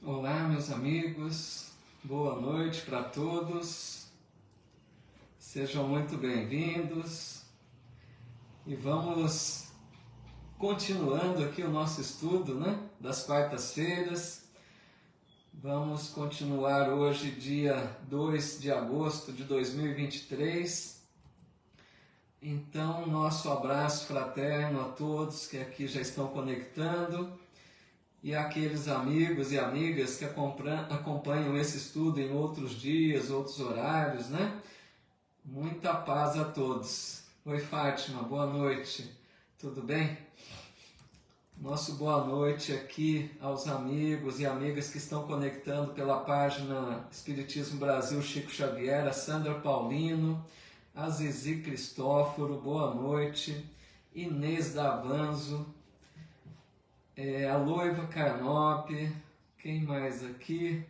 Olá, meus amigos, boa noite para todos, sejam muito bem-vindos e vamos continuando aqui o nosso estudo, das quartas-feiras. Vamos continuar hoje, dia 2 de agosto de 2023. Então, nosso abraço fraterno a todos que aqui já estão conectando. E aqueles amigos e amigas que acompanham esse estudo em outros dias, outros horários, Muita paz a todos. Oi, Fátima, boa noite. Tudo bem? Nosso boa noite aqui aos amigos e amigas que estão conectando pela página Espiritismo Brasil Chico Xavier, a Sandra Paulino, a Zizi Cristóforo, boa noite. Inês Davanzo, a Loiva Carnop, quem mais aqui?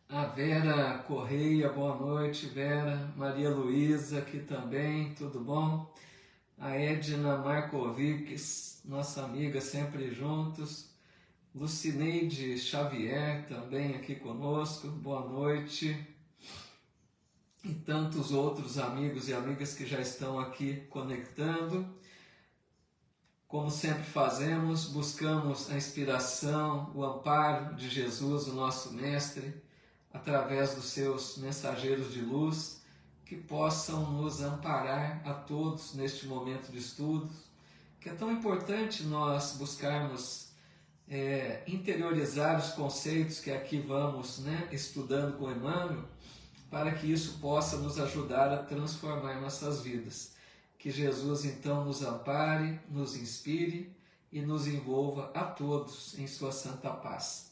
A Vera Correia, boa noite, Vera. Maria Luísa aqui também, tudo bom? A Edna Markovics, nossa amiga, sempre juntos. Lucineide Xavier também aqui conosco, boa noite. E tantos outros amigos e amigas que já estão aqui conectando. Como sempre fazemos, buscamos a inspiração, o amparo de Jesus, o nosso Mestre, através dos seus mensageiros de luz, que possam nos amparar a todos neste momento de estudos, que é tão importante nós buscarmos interiorizar os conceitos que aqui vamos estudando com Emmanuel, para que isso possa nos ajudar a transformar nossas vidas. Que Jesus então nos ampare, nos inspire e nos envolva a todos em sua santa paz.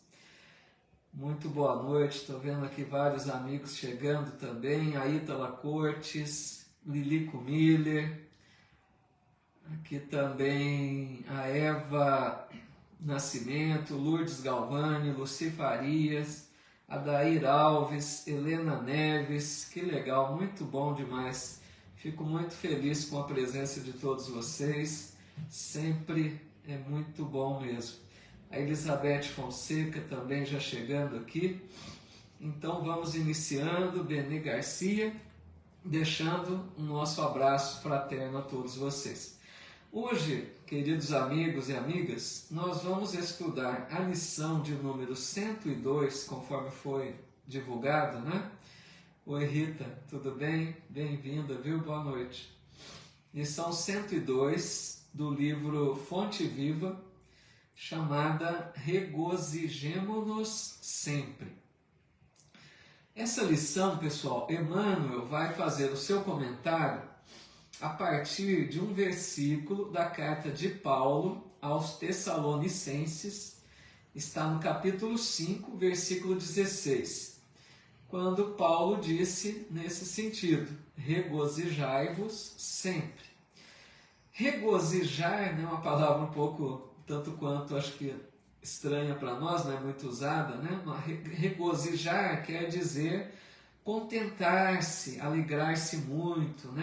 Muito boa noite, estou vendo aqui vários amigos chegando também, a Ítala Cortes, Lilico Miller, aqui também a Eva Nascimento, Lourdes Galvani, Luci Farias, Adair Alves, Helena Neves, que legal, muito bom demais. Fico muito feliz com a presença de todos vocês, sempre é muito bom mesmo. A Elizabeth Fonseca também já chegando aqui. Então vamos iniciando, Benê Garcia, deixando o nosso abraço fraterno a todos vocês. Hoje, queridos amigos e amigas, nós vamos estudar a lição de número 102, conforme foi divulgado, Oi, Rita, tudo bem? Bem-vinda, viu? Boa noite. Lição 102 do livro Fonte Viva, chamada Regozijemo-nos Sempre. Essa lição, pessoal, Emmanuel vai fazer o seu comentário a partir de um versículo da carta de Paulo aos Tessalonicenses, está no capítulo 5, versículo 16. Quando Paulo disse nesse sentido, regozijai-vos sempre. Regozijar é uma palavra um pouco, tanto quanto acho que estranha para nós, não é muito usada, Regozijar quer dizer contentar-se, alegrar-se muito,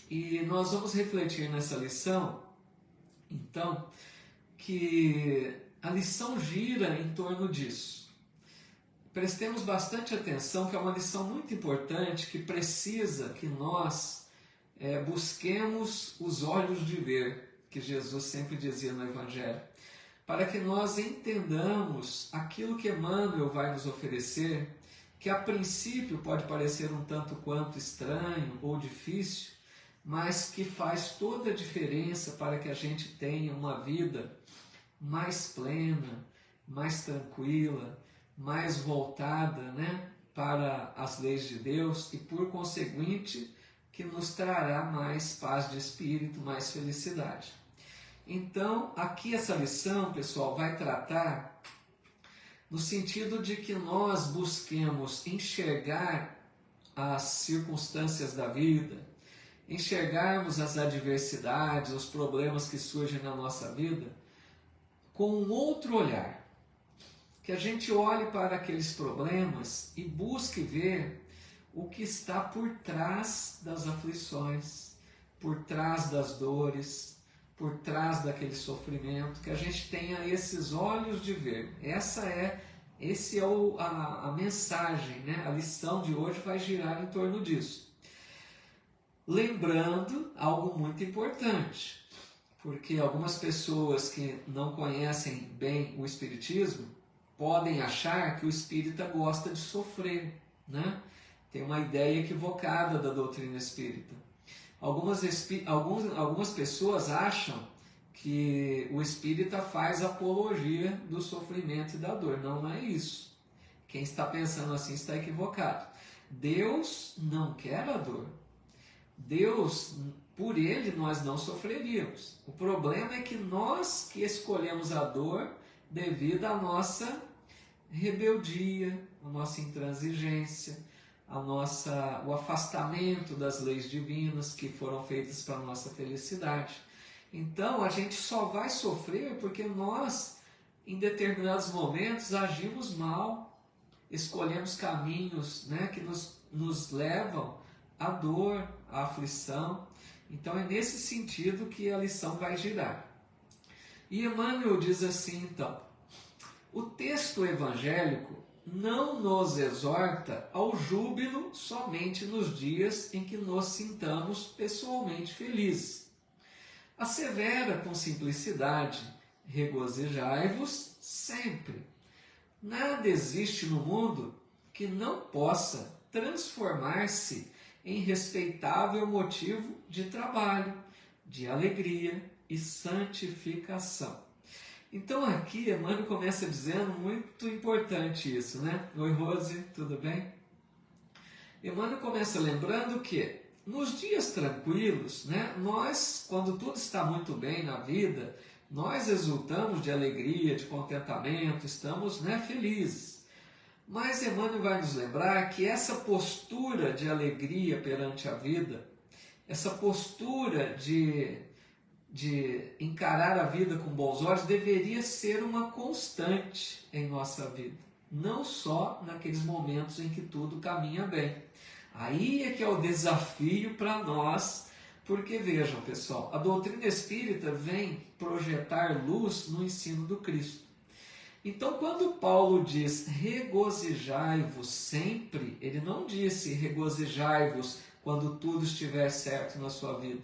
E nós vamos refletir nessa lição, então, que a lição gira em torno disso. Prestemos bastante atenção, que é uma lição muito importante, que precisa que nós busquemos os olhos de ver, que Jesus sempre dizia no Evangelho, para que nós entendamos aquilo que Emmanuel vai nos oferecer, que a princípio pode parecer um tanto quanto estranho ou difícil, mas que faz toda a diferença para que a gente tenha uma vida mais plena, mais tranquila, mais voltada para as leis de Deus e, por conseguinte, que nos trará mais paz de espírito, mais felicidade. Então, aqui essa lição, pessoal, vai tratar no sentido de que nós busquemos enxergar as circunstâncias da vida, enxergarmos as adversidades, os problemas que surgem na nossa vida com um outro olhar. Que a gente olhe para aqueles problemas e busque ver o que está por trás das aflições, por trás das dores, por trás daquele sofrimento, que a gente tenha esses olhos de ver. Esse é a mensagem, né? A lição de hoje vai girar em torno disso. Lembrando algo muito importante, porque algumas pessoas que não conhecem bem o Espiritismo podem achar que o espírita gosta de sofrer, né? Tem uma ideia equivocada da doutrina espírita. Algumas pessoas acham que o espírita faz apologia do sofrimento e da dor. Não é isso. Quem está pensando assim está equivocado. Deus não quer a dor. Deus, por ele, nós não sofreríamos. O problema é que nós que escolhemos a dor devido à nossa rebeldia, à nossa intransigência, o afastamento das leis divinas que foram feitas para a nossa felicidade. Então, a gente só vai sofrer porque nós, em determinados momentos, agimos mal, escolhemos caminhos, né, que nos levam à dor, à aflição. Então, é nesse sentido que a lição vai girar. E Emmanuel diz assim, então: o texto evangélico não nos exorta ao júbilo somente nos dias em que nos sintamos pessoalmente felizes. Assevera com simplicidade: regozijai-vos sempre. Nada existe no mundo que não possa transformar-se em respeitável motivo de trabalho, de alegria e santificação. Então aqui Emmanuel começa dizendo muito importante isso, né? Oi Rose, tudo bem? Emmanuel começa lembrando que nos dias tranquilos, né, nós, quando tudo está muito bem na vida, nós exultamos de alegria, de contentamento, estamos, né, felizes. Mas Emmanuel vai nos lembrar que essa postura de alegria perante a vida, essa postura de encarar a vida com bons olhos, deveria ser uma constante em nossa vida. Não só naqueles momentos em que tudo caminha bem. Aí é que é o desafio para nós, porque vejam, pessoal, a doutrina espírita vem projetar luz no ensino do Cristo. Então, quando Paulo diz regozijai-vos sempre, ele não disse regozijai-vos quando tudo estiver certo na sua vida.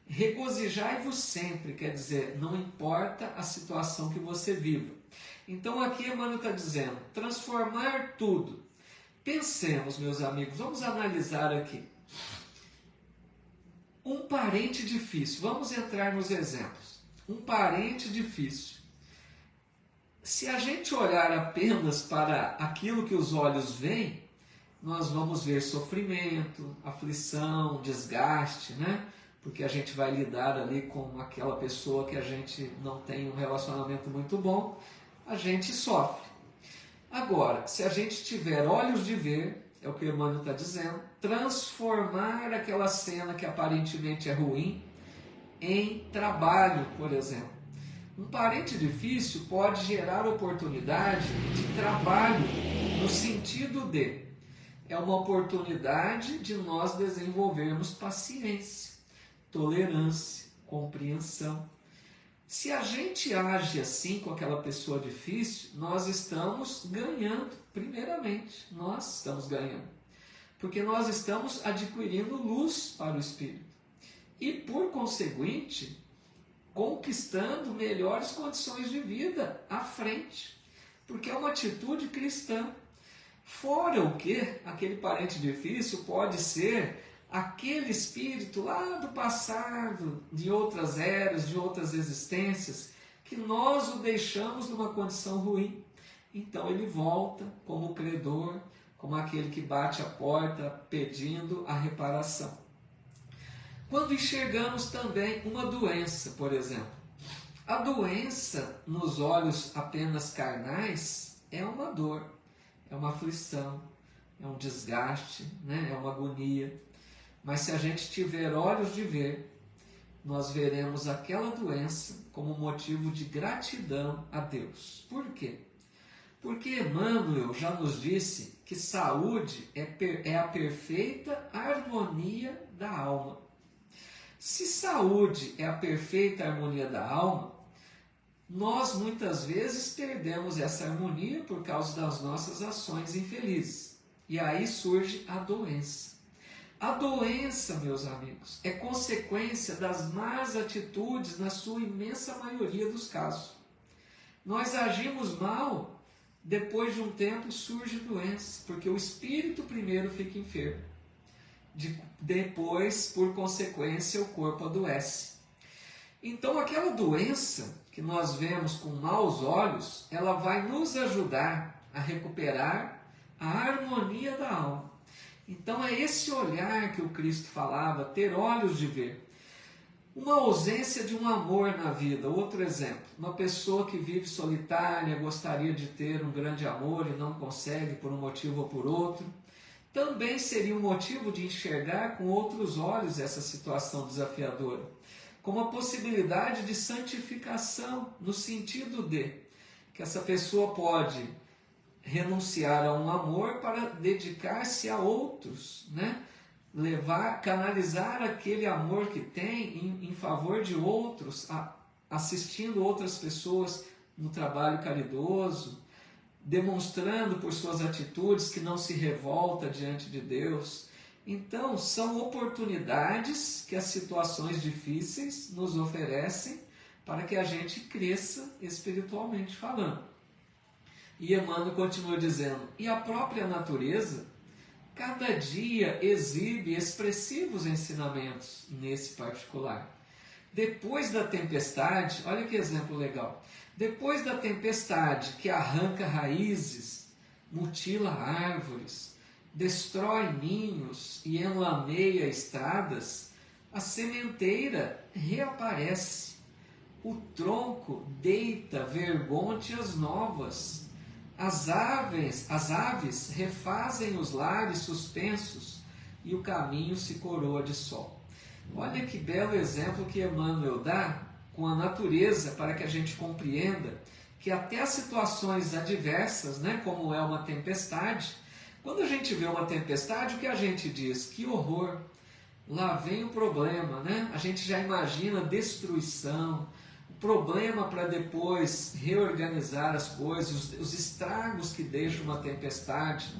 Regozijai-vos sempre, quer dizer, não importa a situação que você viva. Então aqui Emmanuel está dizendo, transformar tudo. Pensemos, meus amigos, vamos analisar aqui. Um parente difícil, vamos entrar nos exemplos. Um parente difícil. Se a gente olhar apenas para aquilo que os olhos veem, nós vamos ver sofrimento, aflição, desgaste, né? Porque a gente vai lidar ali com aquela pessoa que a gente não tem um relacionamento muito bom, a gente sofre. Agora, se a gente tiver olhos de ver, é o que o Emmanuel está dizendo, transformar aquela cena que aparentemente é ruim em trabalho, por exemplo. Um parente difícil pode gerar oportunidade de trabalho no sentido de é uma oportunidade de nós desenvolvermos paciência, tolerância, compreensão. Se a gente age assim com aquela pessoa difícil, nós estamos ganhando, primeiramente, nós estamos ganhando. Porque nós estamos adquirindo luz para o espírito. E, por conseguinte, conquistando melhores condições de vida à frente. Porque é uma atitude cristã. Fora o que aquele parente difícil pode ser aquele espírito lá do passado, de outras eras, de outras existências, que nós o deixamos numa condição ruim. Então ele volta como credor, como aquele que bate a porta pedindo a reparação. Quando enxergamos também uma doença, por exemplo, a doença nos olhos apenas carnais é uma dor, é uma aflição, é um desgaste, né? É uma agonia. Mas se a gente tiver olhos de ver, nós veremos aquela doença como motivo de gratidão a Deus. Por quê? Porque Emmanuel já nos disse que saúde é a perfeita harmonia da alma. Se saúde é a perfeita harmonia da alma, nós muitas vezes perdemos essa harmonia por causa das nossas ações infelizes. E aí surge a doença. A doença, meus amigos, é consequência das más atitudes na sua imensa maioria dos casos. Nós agimos mal, depois de um tempo surge doença, porque o espírito primeiro fica enfermo. Depois, por consequência, o corpo adoece. Então, aquela doença que nós vemos com maus olhos, ela vai nos ajudar a recuperar a harmonia da alma. Então, é esse olhar que o Cristo falava, ter olhos de ver. Uma ausência de um amor na vida. Outro exemplo, uma pessoa que vive solitária, gostaria de ter um grande amor e não consegue por um motivo ou por outro, também seria um motivo de enxergar com outros olhos essa situação desafiadora, como a possibilidade de santificação, no sentido de que essa pessoa pode renunciar a um amor para dedicar-se a outros, né? Canalizar aquele amor que tem em favor de outros, assistindo outras pessoas no trabalho caridoso, demonstrando por suas atitudes que não se revolta diante de Deus. Então, são oportunidades que as situações difíceis nos oferecem para que a gente cresça espiritualmente falando. E Emmanuel continua dizendo, e a própria natureza, cada dia exibe expressivos ensinamentos nesse particular. Depois da tempestade, olha que exemplo legal, depois da tempestade que arranca raízes, mutila árvores, destrói ninhos e enlameia estradas, a sementeira reaparece, o tronco deita vergônteas novas, as aves refazem os lares suspensos e o caminho se coroa de sol. Olha que belo exemplo que Emmanuel dá com a natureza para que a gente compreenda que até as situações adversas, né, como é uma tempestade, quando a gente vê uma tempestade, o que a gente diz? Que horror! Lá vem o problema, né? A gente já imagina destruição, problema para depois reorganizar as coisas, os estragos que deixa uma tempestade.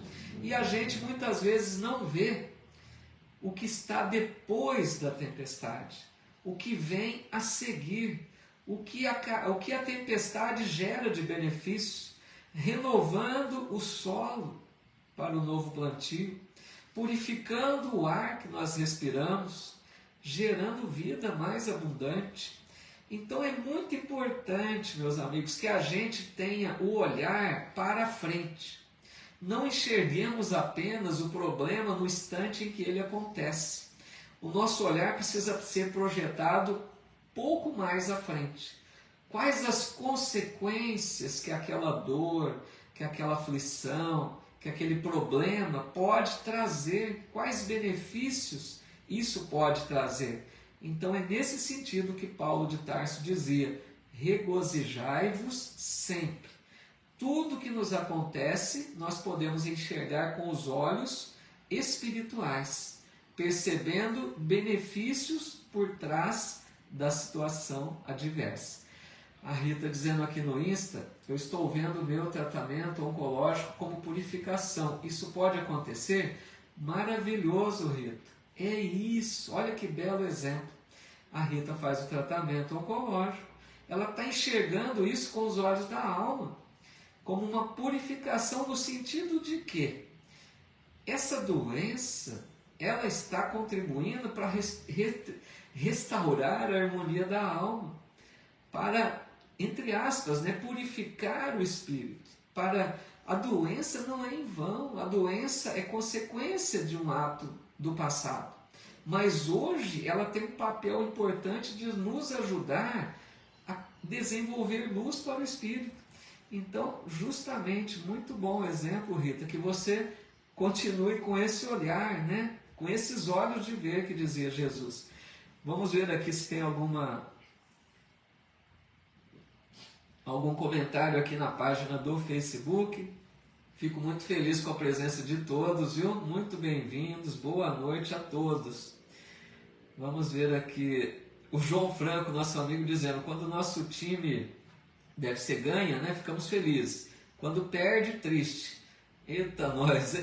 E a gente muitas vezes não vê o que está depois da tempestade, o que vem a seguir, o que a tempestade gera de benefício, renovando o solo para o novo plantio, purificando o ar que nós respiramos, gerando vida mais abundante. Então é muito importante, meus amigos, que a gente tenha o olhar para frente. Não enxerguemos apenas o problema no instante em que ele acontece. O nosso olhar precisa ser projetado pouco mais à frente. Quais as consequências que aquela dor, que aquela aflição, que aquele problema pode trazer? Quais benefícios isso pode trazer? Então é nesse sentido que Paulo de Tarso dizia, regozijai-vos sempre. Tudo que nos acontece, nós podemos enxergar com os olhos espirituais, percebendo benefícios por trás da situação adversa. A Rita dizendo aqui no Insta, eu estou vendo o meu tratamento oncológico como purificação. Isso pode acontecer? Maravilhoso, Rita. É isso, olha que belo exemplo. A Rita faz o tratamento oncológico. Ela está enxergando isso com os olhos da alma, como uma purificação no sentido de que essa doença, ela está contribuindo para restaurar a harmonia da alma, para, entre aspas, né, purificar o espírito. A doença não é em vão, a doença é consequência de um ato do passado. Mas hoje ela tem um papel importante de nos ajudar a desenvolver luz para o espírito. Então, justamente, muito bom exemplo, Rita, que você continue com esse olhar, né? Com esses olhos de ver que dizia Jesus. Vamos ver aqui se tem algum comentário aqui na página do Facebook. Fico muito feliz com a presença de todos, viu? Muito bem-vindos, boa noite a todos. Vamos ver aqui o João Franco, nosso amigo, dizendo: quando o nosso time deve ser ganha, né, ficamos felizes. Quando perde, triste. Eita, nós!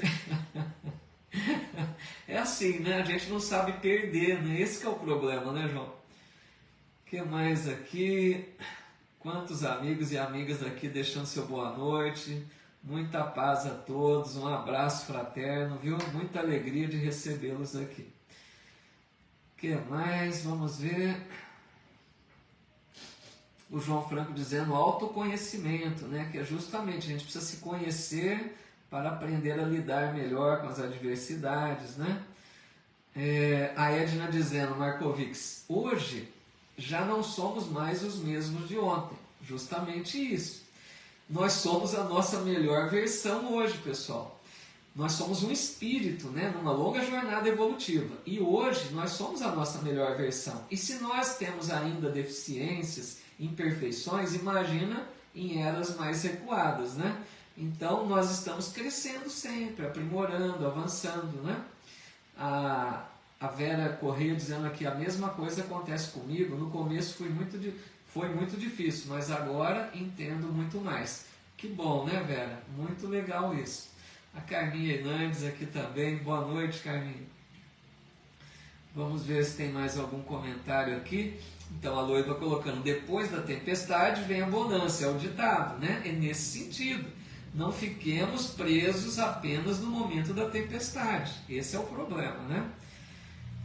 É assim, né? A gente não sabe perder, né? Esse que é o problema, né, João? O que mais aqui? Quantos amigos e amigas aqui deixando seu boa noite. Muita paz a todos, um abraço fraterno, viu? Muita alegria de recebê-los aqui. O que mais? Vamos ver. O João Franco dizendo autoconhecimento, né? Que é justamente a gente precisa se conhecer para aprender a lidar melhor com as adversidades, né? A Edna dizendo, Markovics, hoje já não somos mais os mesmos de ontem. Justamente isso. Nós somos a nossa melhor versão hoje, pessoal. Nós somos um espírito, né, numa longa jornada evolutiva. E hoje nós somos a nossa melhor versão. E se nós temos ainda deficiências, imperfeições, imagina em eras mais recuadas, né? Então nós estamos crescendo sempre, aprimorando, avançando, né? A Vera Correia dizendo aqui, a mesma coisa acontece comigo. No começo foi muito difícil, mas agora entendo muito mais. Que bom, né, Vera? Muito legal isso. A Carminha Hernandes aqui também. Boa noite, Carminha. Vamos ver se tem mais algum comentário aqui. Então a Loiva colocando, depois da tempestade vem a bonança, é o ditado, né? É nesse sentido. Não fiquemos presos apenas no momento da tempestade. Esse é o problema, né?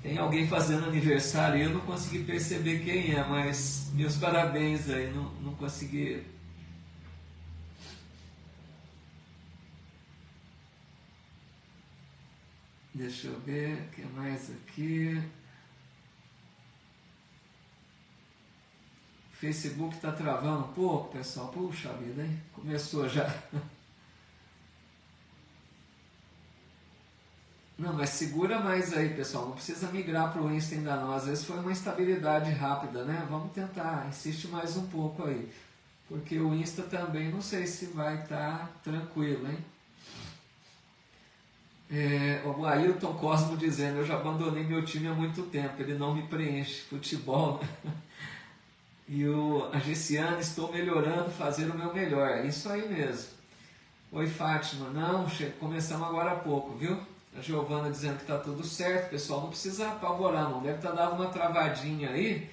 Tem alguém fazendo aniversário e eu não consegui perceber quem é, mas meus parabéns aí, não consegui. Deixa eu ver, o que mais aqui? Facebook está travando um pouco, pessoal. Puxa vida, hein? Começou já. Não, mas segura mais aí, pessoal. Não precisa migrar para o Insta ainda não. Às vezes foi uma instabilidade rápida, né? Vamos tentar. Insiste mais um pouco aí. Porque o Insta também, não sei se vai estar tranquilo, hein? O Ailton Cosmo dizendo, eu já abandonei meu time há muito tempo. Ele não me preenche. Futebol, né? E a Gessiana, estou melhorando, fazer o meu melhor. É isso aí mesmo. Oi, Fátima. Não, começamos agora há pouco, viu? A Giovana dizendo que está tudo certo. Pessoal, não precisa apavorar, não. Deve estar dando uma travadinha aí,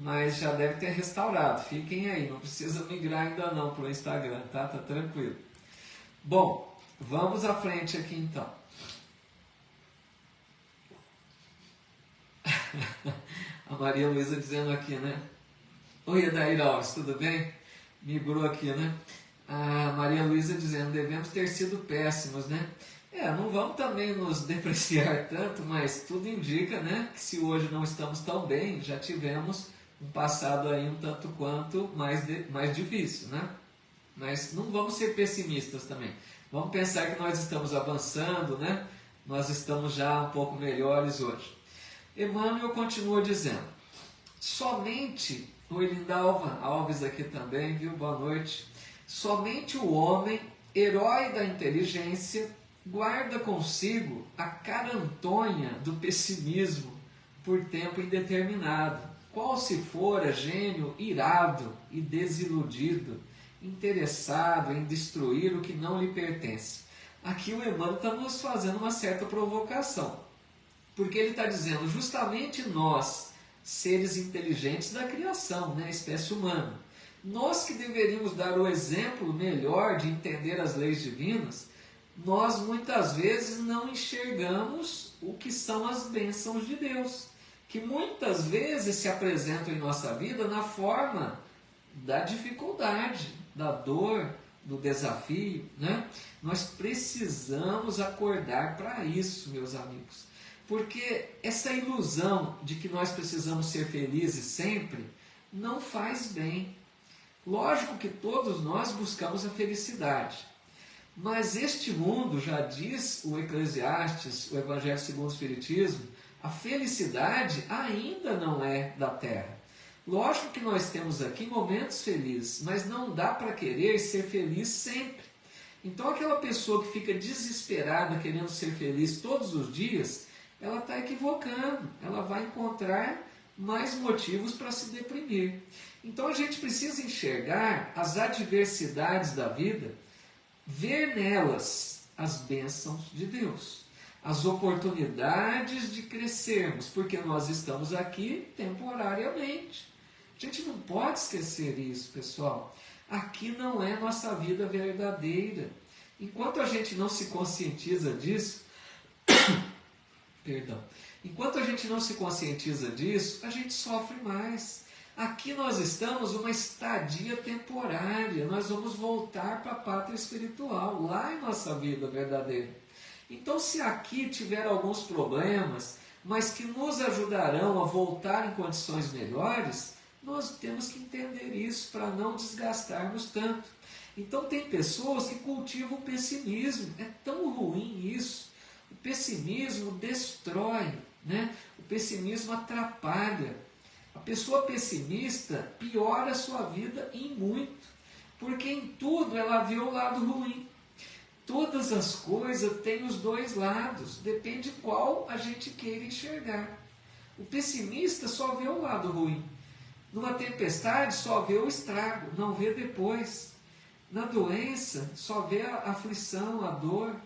mas já deve ter restaurado. Fiquem aí, não precisa migrar ainda não para o Instagram, tá? Tá tranquilo. Bom, vamos à frente aqui então. A Maria Luísa dizendo aqui, né? Oi, Adair Alves, tudo bem? Migrou aqui, né? A Maria Luísa dizendo, devemos ter sido péssimos, né? Não vamos também nos depreciar tanto, mas tudo indica, né, que se hoje não estamos tão bem, já tivemos um passado aí um tanto quanto mais difícil, né? Mas não vamos ser pessimistas também. Vamos pensar que nós estamos avançando, né? Nós estamos já um pouco melhores hoje. Emmanuel continua dizendo, somente, o Elindalva Alves aqui também, viu? Boa noite. Somente o homem, herói da inteligência, guarda consigo a carantonha do pessimismo por tempo indeterminado, qual se fora gênio irado e desiludido, interessado em destruir o que não lhe pertence. Aqui o Emmanuel está nos fazendo uma certa provocação, porque ele está dizendo justamente nós, seres inteligentes da criação, né, espécie humana, nós que deveríamos dar o exemplo melhor de entender as leis divinas, nós muitas vezes não enxergamos o que são as bênçãos de Deus, que muitas vezes se apresentam em nossa vida na forma da dificuldade, da dor, do desafio, né? Nós precisamos acordar para isso, meus amigos, porque essa ilusão de que nós precisamos ser felizes sempre não faz bem. Lógico que todos nós buscamos a felicidade, mas este mundo, já diz o Eclesiastes, o Evangelho segundo o Espiritismo, a felicidade ainda não é da terra. Lógico que nós temos aqui momentos felizes, mas não dá para querer ser feliz sempre. Então aquela pessoa que fica desesperada querendo ser feliz todos os dias, ela está equivocando, ela vai encontrar mais motivos para se deprimir. Então a gente precisa enxergar as adversidades da vida, ver nelas as bênçãos de Deus, as oportunidades de crescermos, porque nós estamos aqui temporariamente. A gente não pode esquecer isso, pessoal. Aqui não é nossa vida verdadeira. Enquanto a gente não se conscientiza disso, perdão, enquanto a gente não se conscientiza disso, a gente sofre mais. Aqui nós estamos uma estadia temporária, nós vamos voltar para a pátria espiritual, lá em nossa vida verdadeira. Então, se aqui tiver alguns problemas, mas que nos ajudarão a voltar em condições melhores, nós temos que entender isso para não desgastarmos tanto. Então, tem pessoas que cultivam o pessimismo, é tão ruim isso. O pessimismo destrói, né? O pessimismo atrapalha. A pessoa pessimista piora a sua vida em muito, porque em tudo ela vê o lado ruim. Todas as coisas têm os dois lados, depende qual a gente queira enxergar. O pessimista só vê o lado ruim. Numa tempestade só vê o estrago, não vê depois. Na doença só vê a aflição, a dor.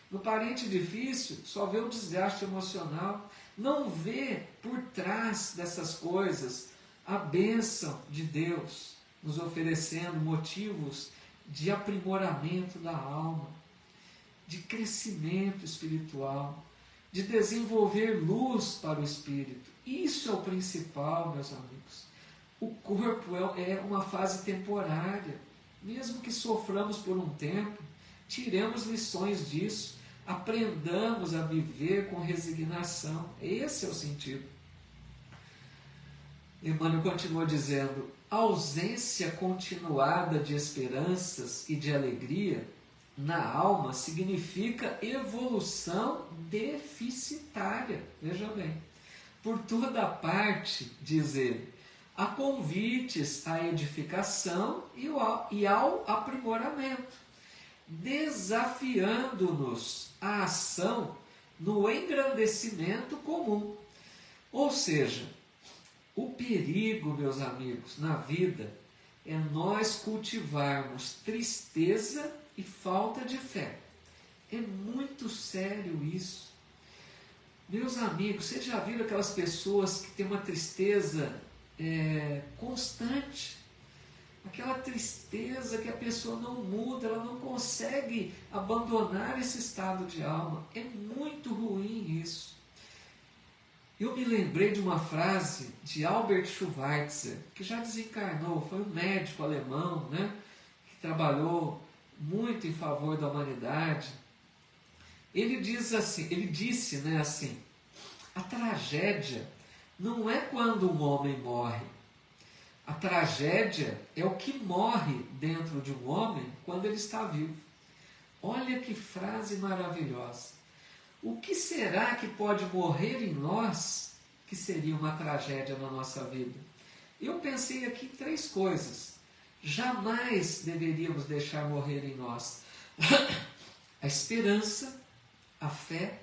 No parente difícil só vê o desgaste emocional. Não vê por trás dessas coisas a bênção de Deus, nos oferecendo motivos de aprimoramento da alma, de crescimento espiritual, de desenvolver luz para o espírito. Isso é o principal, meus amigos. O corpo é uma fase temporária. Mesmo que soframos por um tempo, tiremos lições disso, aprendamos a viver com resignação. Esse é o sentido. Emmanuel continua dizendo: a ausência continuada de esperanças e de alegria na alma significa evolução deficitária. Veja bem, por toda parte, diz ele, há convites à edificação e ao aprimoramento, desafiando-nos à ação no engrandecimento comum. Ou seja, o perigo, meus amigos, na vida é nós cultivarmos tristeza e falta de fé. É muito sério isso. Meus amigos, vocês já viram aquelas pessoas que têm uma tristeza constante? Aquela tristeza que a pessoa não muda, ela não consegue abandonar esse estado de alma. É muito ruim isso. Eu me lembrei de uma frase de Albert Schweitzer, que já desencarnou, foi um médico alemão, né, que trabalhou muito em favor da humanidade. Ele disse assim, a tragédia não é quando um homem morre. A tragédia é o que morre dentro de um homem quando ele está vivo. Olha que frase maravilhosa. O que será que pode morrer em nós que seria uma tragédia na nossa vida? Eu pensei aqui em 3 coisas. Jamais deveríamos deixar morrer em nós a esperança, a fé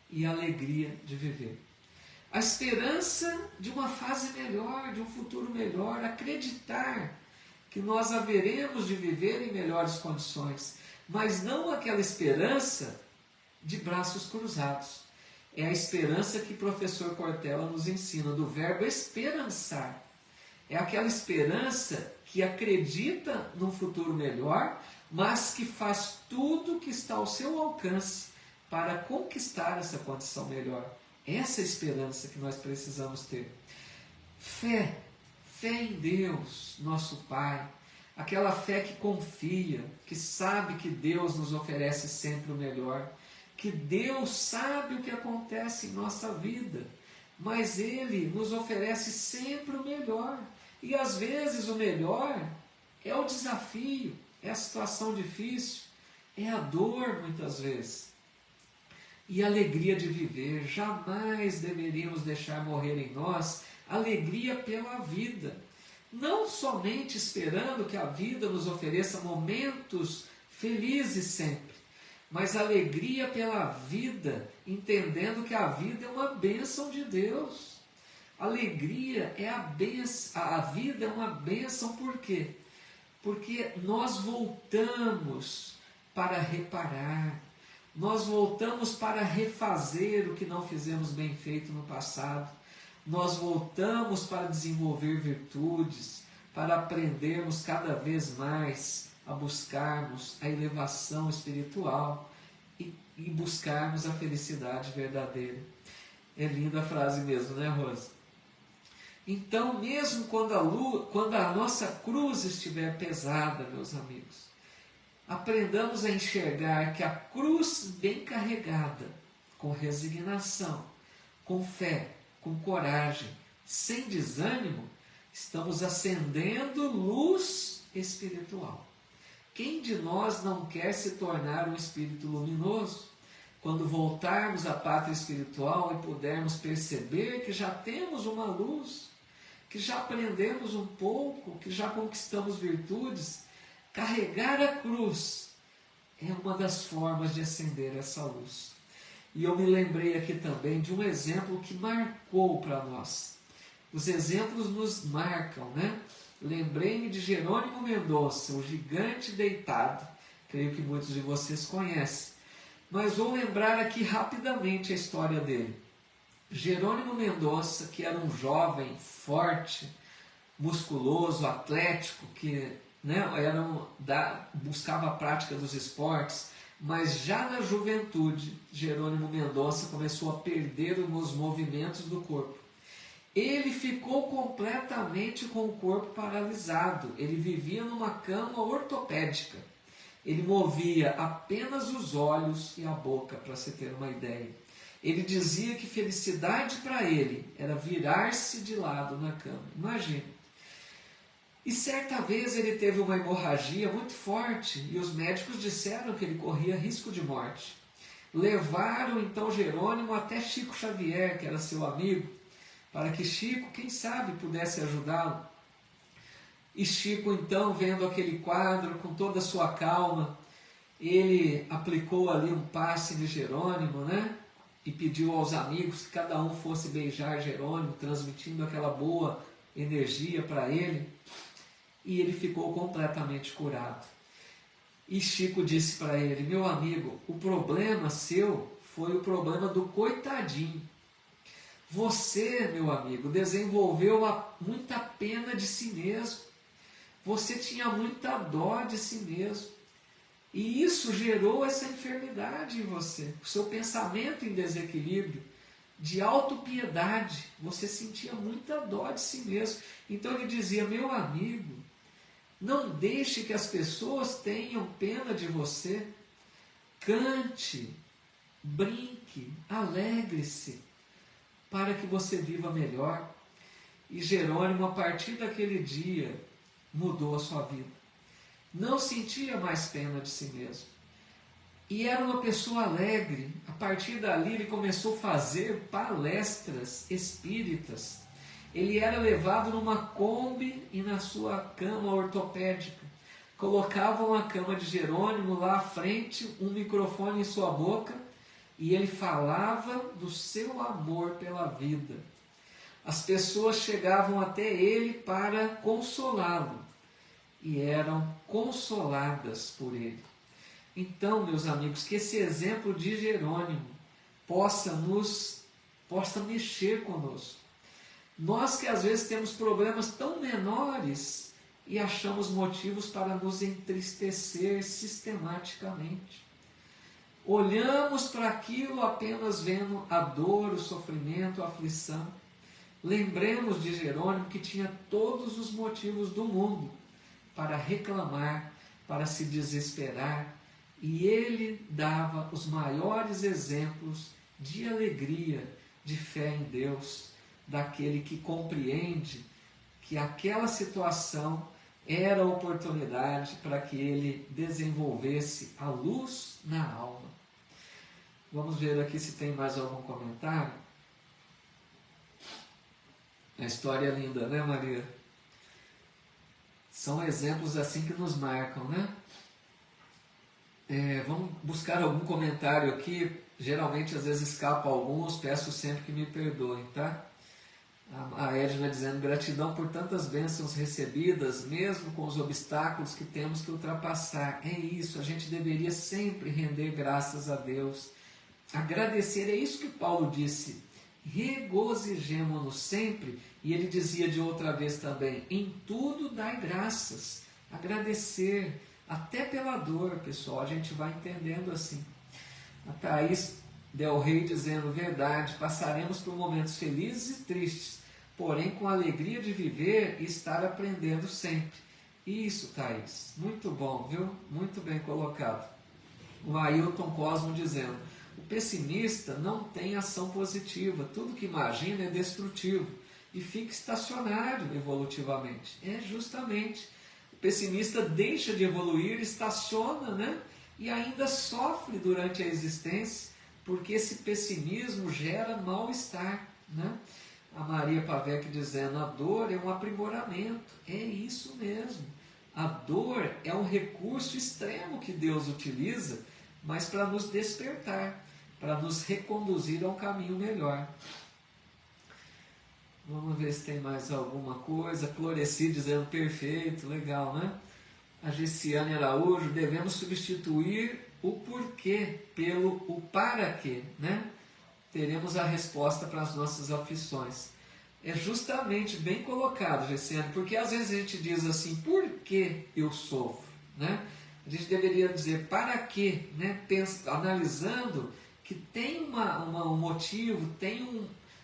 e a alegria de viver. A esperança de uma fase melhor, de um futuro melhor, acreditar que nós haveremos de viver em melhores condições, mas não aquela esperança de braços cruzados. É a esperança que o professor Cortella nos ensina, do verbo esperançar. É aquela esperança que acredita num futuro melhor, mas que faz tudo o que está ao seu alcance para conquistar essa condição melhor. Essa é a esperança que nós precisamos ter. Fé em Deus, nosso Pai. Aquela fé que confia, que sabe que Deus nos oferece sempre o melhor, que Deus sabe o que acontece em nossa vida, mas Ele nos oferece sempre o melhor. E às vezes o melhor é o desafio, é a situação difícil, é a dor muitas vezes. E a alegria de viver. Jamais deveríamos deixar morrer em nós a alegria pela vida. Não somente esperando que a vida nos ofereça momentos felizes sempre, mas alegria pela vida, entendendo que a vida é uma bênção de Deus. Alegria é a vida é uma bênção, por quê? Porque nós voltamos para reparar, nós voltamos para refazer o que não fizemos bem feito no passado, nós voltamos para desenvolver virtudes, para aprendermos cada vez mais a buscarmos a elevação espiritual e buscarmos a felicidade verdadeira. É linda a frase mesmo, né, Rosa? Então, mesmo quando a nossa cruz estiver pesada, meus amigos, aprendamos a enxergar que a cruz bem carregada, com resignação, com fé, com coragem, sem desânimo, estamos acendendo luz espiritual. Quem de nós não quer se tornar um espírito luminoso? Quando voltarmos à pátria espiritual e pudermos perceber que já temos uma luz, que já aprendemos um pouco, que já conquistamos virtudes, carregar a cruz é uma das formas de acender essa luz. E eu me lembrei aqui também de um exemplo que marcou para nós. Os exemplos nos marcam, né? Lembrei-me de Jerônimo Mendonça, o gigante deitado. Creio que muitos de vocês conhecem. Mas vou lembrar aqui rapidamente a história dele. Jerônimo Mendonça, que era um jovem forte, musculoso, atlético, que buscava a prática dos esportes, mas já na juventude, Jerônimo Mendonça começou a perder os movimentos do corpo. Ele ficou completamente com o corpo paralisado. Ele vivia numa cama ortopédica. Ele movia apenas os olhos e a boca, para se ter uma ideia. Ele dizia que felicidade para ele era virar-se de lado na cama. Imagina. E certa vez ele teve uma hemorragia muito forte e os médicos disseram que ele corria risco de morte. Levaram então Jerônimo até Chico Xavier, que era seu amigo, para que Chico, quem sabe, pudesse ajudá-lo. E Chico, então, vendo aquele quadro com toda a sua calma, ele aplicou ali um passe de Jerônimo, né? E pediu aos amigos que cada um fosse beijar Jerônimo, transmitindo aquela boa energia para ele. E ele ficou completamente curado. E Chico disse para ele: meu amigo, o problema seu foi o problema do coitadinho. Você, meu amigo, desenvolveu muita pena de si mesmo. Você tinha muita dó de si mesmo. E isso gerou essa enfermidade em você. O seu pensamento em desequilíbrio, de autopiedade. Você sentia muita dó de si mesmo. Então ele dizia: meu amigo, não deixe que as pessoas tenham pena de você. Cante, brinque, alegre-se, para que você viva melhor. E Jerônimo, a partir daquele dia, mudou a sua vida. Não sentia mais pena de si mesmo. E era uma pessoa alegre. A partir dali ele começou a fazer palestras espíritas. Ele era levado numa Kombi e na sua cama ortopédica. Colocavam a cama de Jerônimo lá à frente, um microfone em sua boca, e ele falava do seu amor pela vida. As pessoas chegavam até ele para consolá-lo e eram consoladas por ele. Então, meus amigos, que esse exemplo de Jerônimo possa mexer conosco. Nós que às vezes temos problemas tão menores e achamos motivos para nos entristecer sistematicamente. Olhamos para aquilo apenas vendo a dor, o sofrimento, a aflição. Lembremos de Jerônimo, que tinha todos os motivos do mundo para reclamar, para se desesperar, e ele dava os maiores exemplos de alegria, de fé em Deus, daquele que compreende que aquela situação era a oportunidade para que ele desenvolvesse a luz na alma. Vamos ver aqui se tem mais algum comentário. A história é linda, né, Maria? São exemplos assim que nos marcam, né? Vamos buscar algum comentário aqui. Geralmente, às vezes, escapa alguns. Peço sempre que me perdoem, tá? A Edna dizendo: gratidão por tantas bênçãos recebidas, mesmo com os obstáculos que temos que ultrapassar. É isso, a gente deveria sempre render graças a Deus. Agradecer, é isso que Paulo disse. Regozijemo-nos sempre. E ele dizia de outra vez também: em tudo dai graças. Agradecer, até pela dor, pessoal, a gente vai entendendo assim. A Thaís Del Rey dizendo: verdade, passaremos por momentos felizes e tristes, porém com a alegria de viver e estar aprendendo sempre. Isso, Thaís, muito bom, viu? Muito bem colocado. O Ailton Cosmo dizendo: o pessimista não tem ação positiva, tudo que imagina é destrutivo e fica estacionário evolutivamente. É justamente, o pessimista deixa de evoluir, estaciona, né? E ainda sofre durante a existência, porque esse pessimismo gera mal-estar, né? A Maria Pavec dizendo: a dor é um aprimoramento. É isso mesmo. A dor é um recurso extremo que Deus utiliza, mas para nos despertar, para nos reconduzir a um caminho melhor. Vamos ver se tem mais alguma coisa. Cloreci dizendo: perfeito, legal, né? A Gessiane Araújo: devemos substituir o porquê pelo o para quê, né? Teremos a resposta para as nossas aflições. É justamente bem colocado, Gessiane, porque às vezes a gente diz assim: por que eu sofro, né? A gente deveria dizer para quê, né? Analisando que tem um motivo,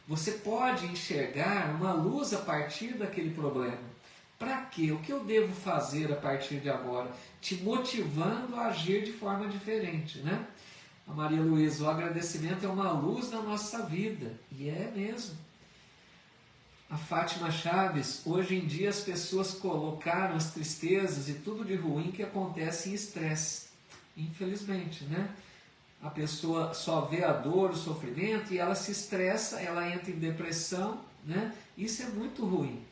você pode enxergar uma luz a partir daquele problema. Para quê? O que eu devo fazer a partir de agora? Te motivando a agir de forma diferente, né? A Maria Luísa: o agradecimento é uma luz na nossa vida. E é mesmo. A Fátima Chaves: hoje em dia as pessoas colocaram as tristezas e tudo de ruim que acontece em estresse. Infelizmente, né? A pessoa só vê a dor, o sofrimento, e ela se estressa, ela entra em depressão, né? Isso é muito ruim.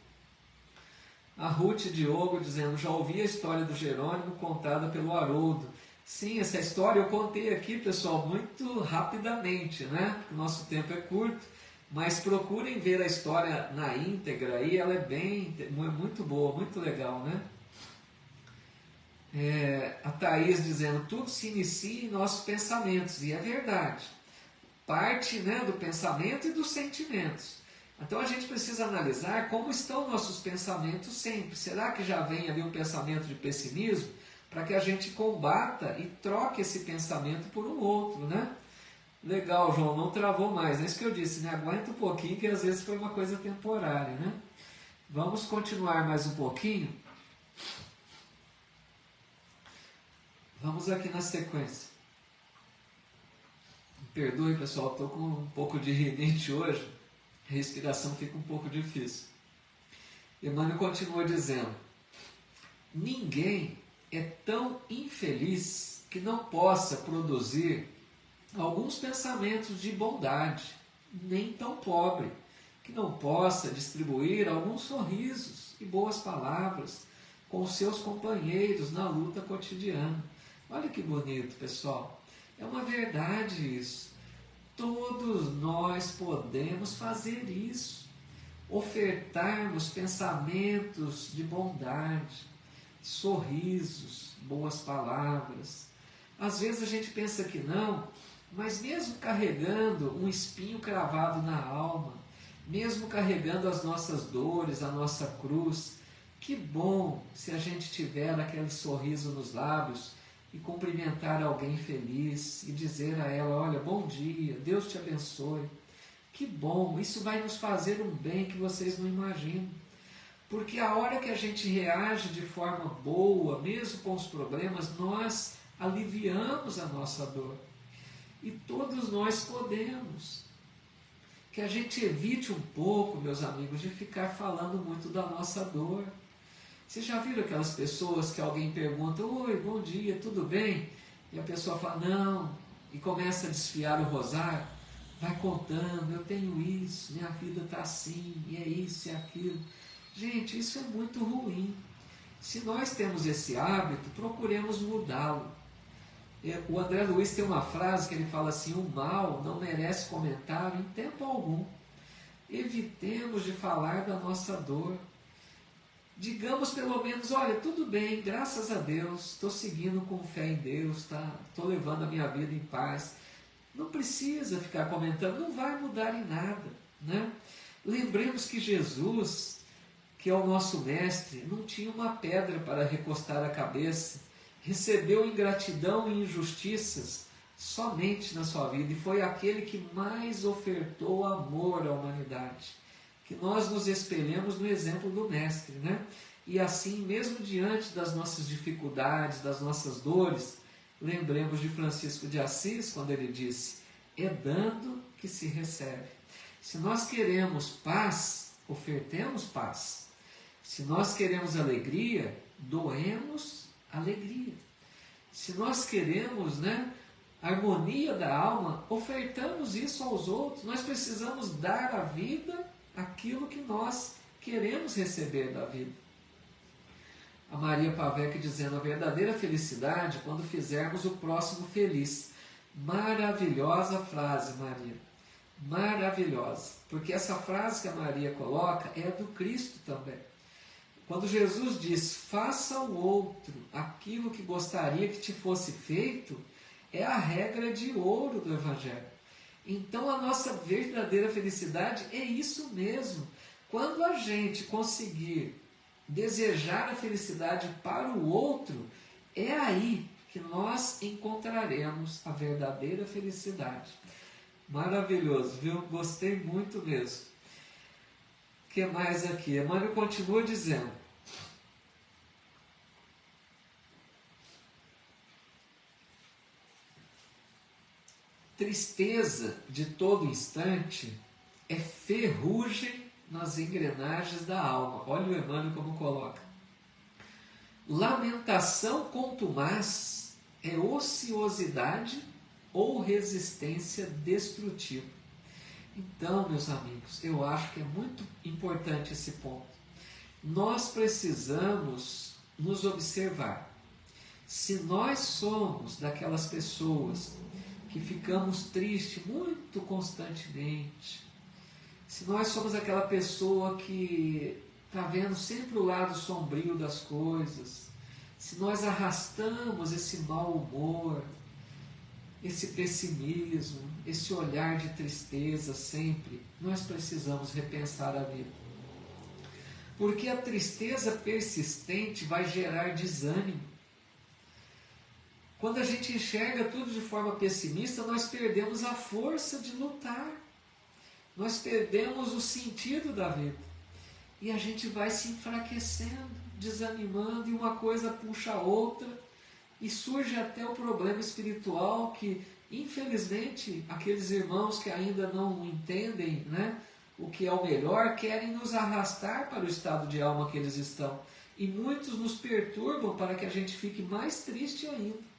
A Ruth Diogo dizendo: já ouvi a história do Jerônimo contada pelo Haroldo. Sim, essa história eu contei aqui, pessoal, muito rapidamente, né? Porque o nosso tempo é curto, mas procurem ver a história na íntegra aí, ela é muito boa, muito legal, né? A Thaís dizendo: tudo se inicia em nossos pensamentos, e é verdade. Parte, né, do pensamento e dos sentimentos. Então a gente precisa analisar como estão nossos pensamentos sempre. Será que já vem ali um pensamento de pessimismo? Para que a gente combata e troque esse pensamento por um outro, né? Legal, João, não travou mais. É isso que eu disse, né? Aguenta um pouquinho, que às vezes foi uma coisa temporária, né? Vamos continuar mais um pouquinho. Vamos aqui na sequência. Me perdoe, pessoal, estou com um pouco de rinite hoje. A respiração fica um pouco difícil. Emmanuel continua dizendo: ninguém é tão infeliz que não possa produzir alguns pensamentos de bondade, nem tão pobre que não possa distribuir alguns sorrisos e boas palavras com os seus companheiros na luta cotidiana. Olha que bonito, pessoal. É uma verdade isso. Todos nós podemos fazer isso. Ofertarmos pensamentos de bondade, sorrisos, boas palavras. Às vezes a gente pensa que não, mas mesmo carregando um espinho cravado na alma, mesmo carregando as nossas dores, a nossa cruz, que bom se a gente tiver aquele sorriso nos lábios e cumprimentar alguém feliz e dizer a ela: olha, bom dia, Deus te abençoe. Que bom, isso vai nos fazer um bem que vocês não imaginam. Porque a hora que a gente reage de forma boa, mesmo com os problemas, nós aliviamos a nossa dor. E todos nós podemos. Que a gente evite um pouco, meus amigos, de ficar falando muito da nossa dor. Vocês já viram aquelas pessoas que alguém pergunta: oi, bom dia, tudo bem? E a pessoa fala: não, e começa a desfiar o rosário, vai contando: eu tenho isso, minha vida está assim, e é isso e aquilo. Gente, isso é muito ruim. Se nós temos esse hábito, procuremos mudá-lo. O André Luiz tem uma frase que ele fala assim: o mal não merece comentário em tempo algum. Evitemos de falar da nossa dor. Digamos pelo menos: olha, tudo bem, graças a Deus, estou seguindo com fé em Deus, estou levando a minha vida em paz. Não precisa ficar comentando, não vai mudar em nada, né? Lembremos que Jesus, que é o nosso mestre, não tinha uma pedra para recostar a cabeça, recebeu ingratidão e injustiças somente na sua vida, e foi aquele que mais ofertou amor à humanidade. Que nós nos espelhemos no exemplo do mestre, né? E assim, mesmo diante das nossas dificuldades, das nossas dores, lembremos de Francisco de Assis, quando ele disse: é dando que se recebe. Se nós queremos paz, ofertemos paz. Se nós queremos alegria, doemos alegria. Se nós queremos, harmonia da alma, ofertamos isso aos outros. Nós precisamos dar à vida aquilo que nós queremos receber da vida. A Maria Pavec dizendo: a verdadeira felicidade quando fizermos o próximo feliz. Maravilhosa frase, Maria. Maravilhosa. Porque essa frase que a Maria coloca é do Cristo também. Quando Jesus diz: faça ao outro aquilo que gostaria que te fosse feito, é a regra de ouro do Evangelho. Então a nossa verdadeira felicidade é isso mesmo. Quando a gente conseguir desejar a felicidade para o outro, é aí que nós encontraremos a verdadeira felicidade. Maravilhoso, viu? Gostei muito mesmo. O que mais aqui? Emmanuel continua dizendo: tristeza de todo instante é ferrugem nas engrenagens da alma. Olha o Emmanuel como coloca. Lamentação contumaz é ociosidade ou resistência destrutiva. Então, meus amigos, eu acho que é muito importante esse ponto. Nós precisamos nos observar. Se nós somos daquelas pessoas que ficamos tristes muito constantemente, se nós somos aquela pessoa que está vendo sempre o lado sombrio das coisas, se nós arrastamos esse mau humor, esse pessimismo, esse olhar de tristeza sempre, nós precisamos repensar a vida. Porque a tristeza persistente vai gerar desânimo. Quando a gente enxerga tudo de forma pessimista, nós perdemos a força de lutar. Nós perdemos o sentido da vida. E a gente vai se enfraquecendo, desanimando, e uma coisa puxa a outra. E surge até o problema espiritual que, infelizmente, aqueles irmãos que ainda não entendem, o que é o melhor, querem nos arrastar para o estado de alma que eles estão. E muitos nos perturbam para que a gente fique mais triste ainda.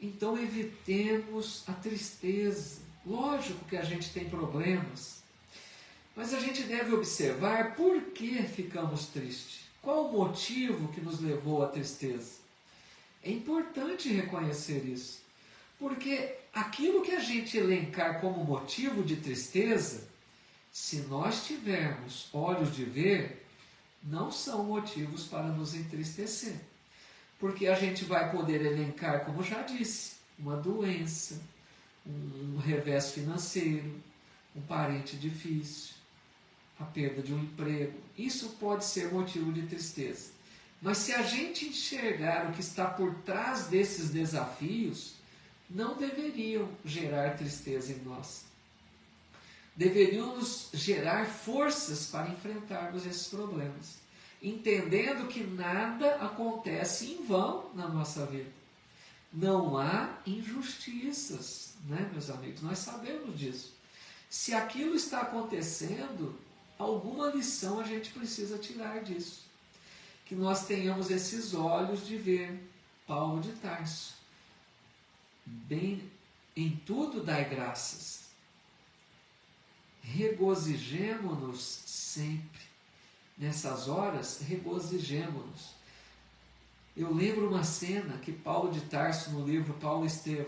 Então evitemos a tristeza. Lógico que a gente tem problemas, mas a gente deve observar por que ficamos tristes. Qual o motivo que nos levou à tristeza? É importante reconhecer isso, porque aquilo que a gente elencar como motivo de tristeza, se nós tivermos olhos de ver, não são motivos para nos entristecer. Porque a gente vai poder elencar, como já disse, uma doença, um revés financeiro, um parente difícil, a perda de um emprego. Isso pode ser motivo de tristeza. Mas se a gente enxergar o que está por trás desses desafios, não deveriam gerar tristeza em nós. Deveriam nos gerar forças para enfrentarmos esses problemas, entendendo que nada acontece em vão na nossa vida. Não há injustiças, meus amigos? Nós sabemos disso. Se aquilo está acontecendo, alguma lição a gente precisa tirar disso. Que nós tenhamos esses olhos de ver. Paulo de Tarso: bem, em tudo dai graças, regozijemo-nos sempre. Nessas horas, regozijemo-nos. Eu lembro uma cena que Paulo de Tarso, no livro Paulo Estevão,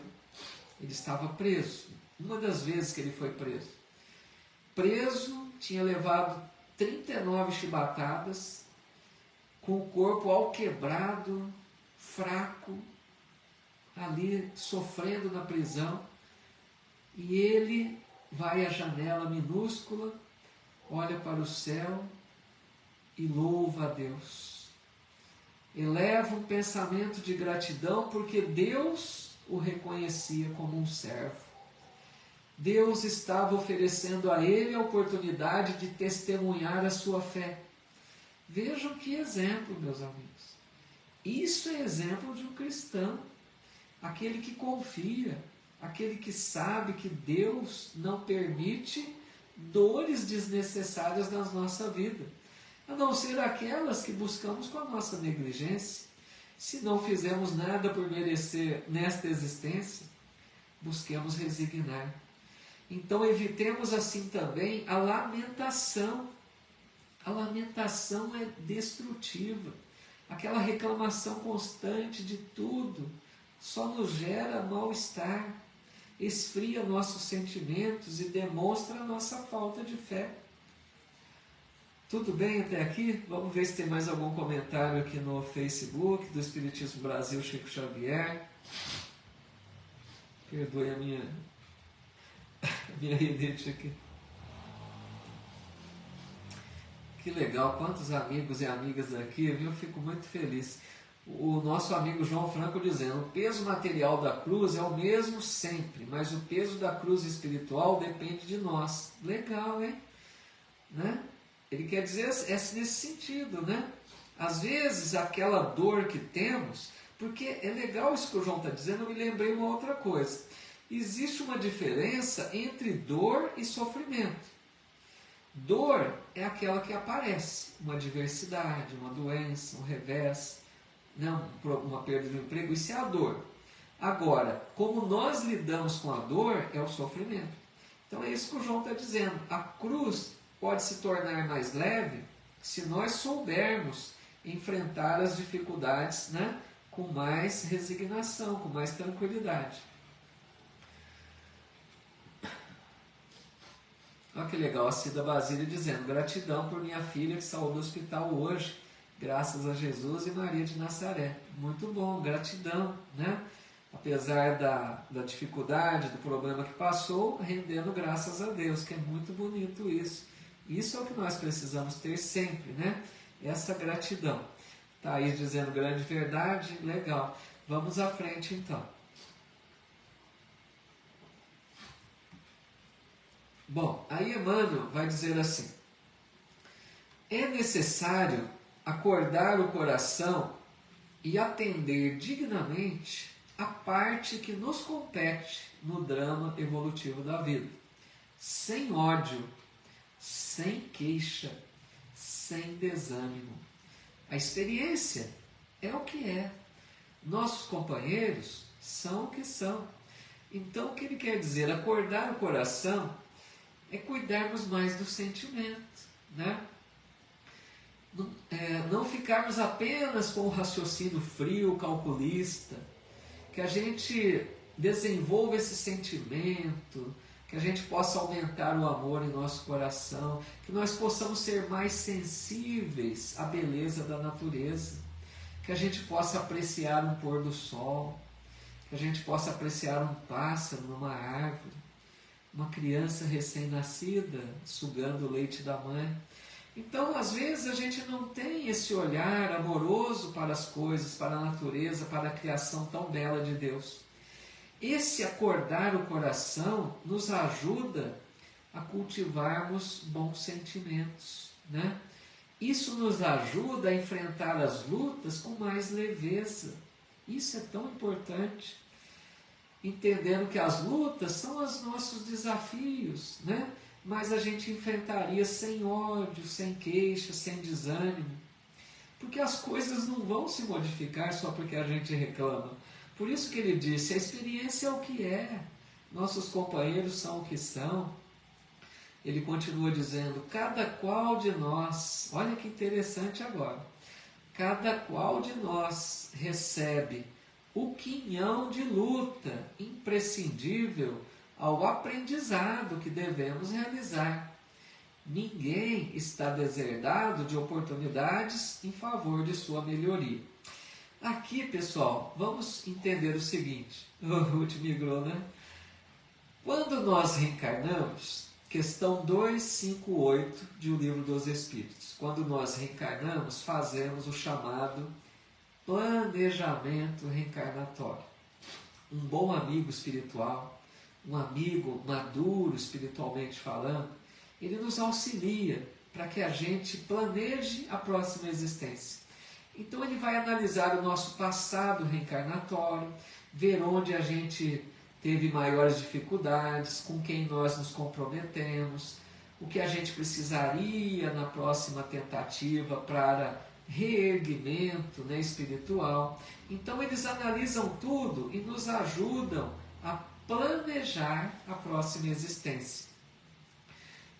ele estava preso. Uma das vezes que ele foi preso. Preso, tinha levado 39 chibatadas, com o corpo alquebrado, fraco, ali sofrendo na prisão. E ele vai à janela minúscula, olha para o céu e louva a Deus. Eleva um pensamento de gratidão porque Deus o reconhecia como um servo. Deus estava oferecendo a ele a oportunidade de testemunhar a sua fé. Vejam que exemplo, meus amigos. Isso é exemplo de um cristão. Aquele que confia, aquele que sabe que Deus não permite dores desnecessárias na nossa vida, a não ser aquelas que buscamos com a nossa negligência. Se não fizemos nada por merecer nesta existência, busquemos resignar. Então evitemos assim também a lamentação. A lamentação é destrutiva. Aquela reclamação constante de tudo só nos gera mal-estar, esfria nossos sentimentos e demonstra a nossa falta de fé. Tudo bem até aqui? Vamos ver se tem mais algum comentário aqui no Facebook do Espiritismo Brasil, Chico Xavier. Perdoe a minha rinite aqui. Que legal, quantos amigos e amigas aqui, viu? Eu fico muito feliz. O nosso amigo João Franco dizendo: o peso material da cruz é o mesmo sempre, mas o peso da cruz espiritual depende de nós. Legal, hein? Né? Ele quer dizer nesse sentido, né? Às vezes aquela dor que temos, porque é legal isso que o João está dizendo, eu me lembrei uma outra coisa. Existe uma diferença entre dor e sofrimento. Dor é aquela que aparece, uma adversidade, uma doença, um revés, não, uma perda de emprego, isso é a dor. Agora, como nós lidamos com a dor, é o sofrimento. Então é isso que o João está dizendo. A cruz pode se tornar mais leve se nós soubermos enfrentar as dificuldades, né, com mais resignação, com mais tranquilidade. Olha que legal, a Cida Basílio dizendo: gratidão por minha filha que saiu do hospital hoje, graças a Jesus e Maria de Nazaré. Muito bom, gratidão, né? Apesar da dificuldade, do problema que passou, rendendo graças a Deus, que é muito bonito isso. Isso é o que nós precisamos ter sempre, né? Essa gratidão. Tá aí dizendo grande verdade, legal. Vamos à frente então. Bom, aí Emmanuel vai dizer assim: é necessário acordar o coração e atender dignamente a parte que nos compete no drama evolutivo da vida, sem ódio, sem queixa, sem desânimo. A experiência é o que é. Nossos companheiros são o que são. Então, o que ele quer dizer? Acordar o coração é cuidarmos mais do sentimento, né? Não ficarmos apenas com o raciocínio frio, calculista, que a gente desenvolva esse sentimento, que a gente possa aumentar o amor em nosso coração, que nós possamos ser mais sensíveis à beleza da natureza, que a gente possa apreciar um pôr do sol, que a gente possa apreciar um pássaro numa árvore, uma criança recém-nascida sugando o leite da mãe. Então, às vezes, a gente não tem esse olhar amoroso para as coisas, para a natureza, para a criação tão bela de Deus. Esse acordar o coração nos ajuda a cultivarmos bons sentimentos, né? Isso nos ajuda a enfrentar as lutas com mais leveza. Isso é tão importante. Entendendo que as lutas são os nossos desafios, né? Mas a gente enfrentaria sem ódio, sem queixa, sem desânimo. Porque as coisas não vão se modificar só porque a gente reclama. Por isso que ele disse: a experiência é o que é, nossos companheiros são o que são. Ele continua dizendo: cada qual de nós, olha que interessante agora, cada qual de nós recebe o quinhão de luta imprescindível ao aprendizado que devemos realizar. Ninguém está deserdado de oportunidades em favor de sua melhoria. Aqui, pessoal, vamos entender o seguinte. O Ruth migrou, né? Quando nós reencarnamos, questão 258 de O Livro dos Espíritos. Quando nós reencarnamos, fazemos o chamado planejamento reencarnatório. Um bom amigo espiritual, um amigo maduro espiritualmente falando, ele nos auxilia para que a gente planeje a próxima existência. Então ele vai analisar o nosso passado reencarnatório, ver onde a gente teve maiores dificuldades, com quem nós nos comprometemos, o que a gente precisaria na próxima tentativa para reerguimento, né, espiritual. Então eles analisam tudo e nos ajudam a planejar a próxima existência.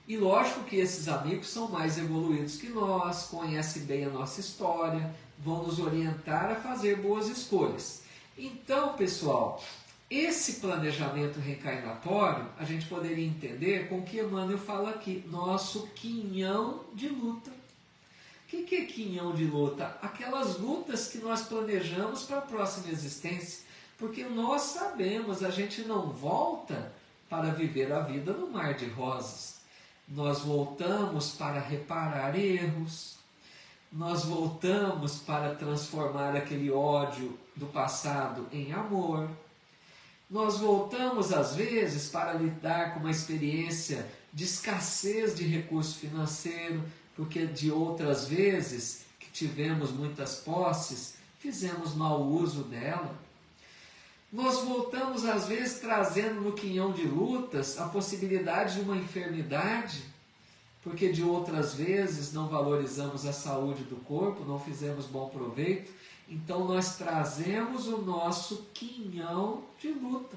E lógico que esses amigos são mais evoluídos que nós, conhecem bem a nossa história, vão nos orientar a fazer boas escolhas. Então, pessoal, esse planejamento reencarnatório a gente poderia entender com o que Emmanuel fala aqui, nosso quinhão de luta. O que é quinhão de luta? Aquelas lutas que nós planejamos para a próxima existência, porque nós sabemos, a gente não volta para viver a vida no mar de rosas. Nós voltamos para reparar erros, nós voltamos para transformar aquele ódio do passado em amor, nós voltamos às vezes para lidar com uma experiência de escassez de recurso financeiro, porque de outras vezes que tivemos muitas posses, fizemos mau uso dela. Nós voltamos às vezes trazendo no quinhão de lutas a possibilidade de uma enfermidade, porque de outras vezes não valorizamos a saúde do corpo, não fizemos bom proveito, então nós trazemos o nosso quinhão de luta,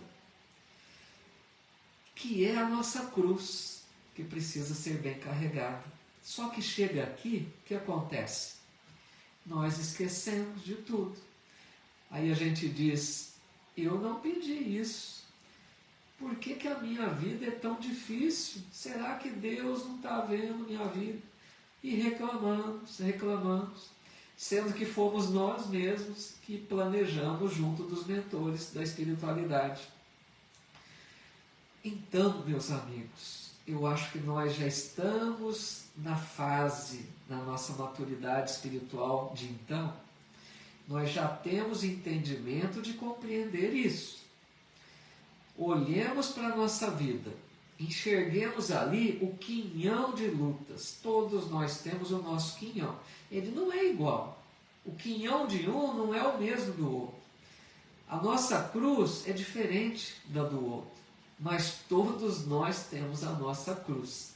que é a nossa cruz, que precisa ser bem carregada. Só que chega aqui, o que acontece? Nós esquecemos de tudo. Aí a gente diz, eu não pedi isso. Por que a minha vida é tão difícil? Será que Deus não está vendo minha vida? E reclamamos, sendo que fomos nós mesmos que planejamos junto dos mentores da espiritualidade. Então, meus amigos, eu acho que nós já estamos na fase, na nossa maturidade espiritual de então, nós já temos entendimento de compreender isso. Olhemos para a nossa vida, enxerguemos ali o quinhão de lutas. Todos nós temos o nosso quinhão. Ele não é igual. O quinhão de um não é o mesmo do outro. A nossa cruz é diferente da do outro. Mas todos nós temos a nossa cruz.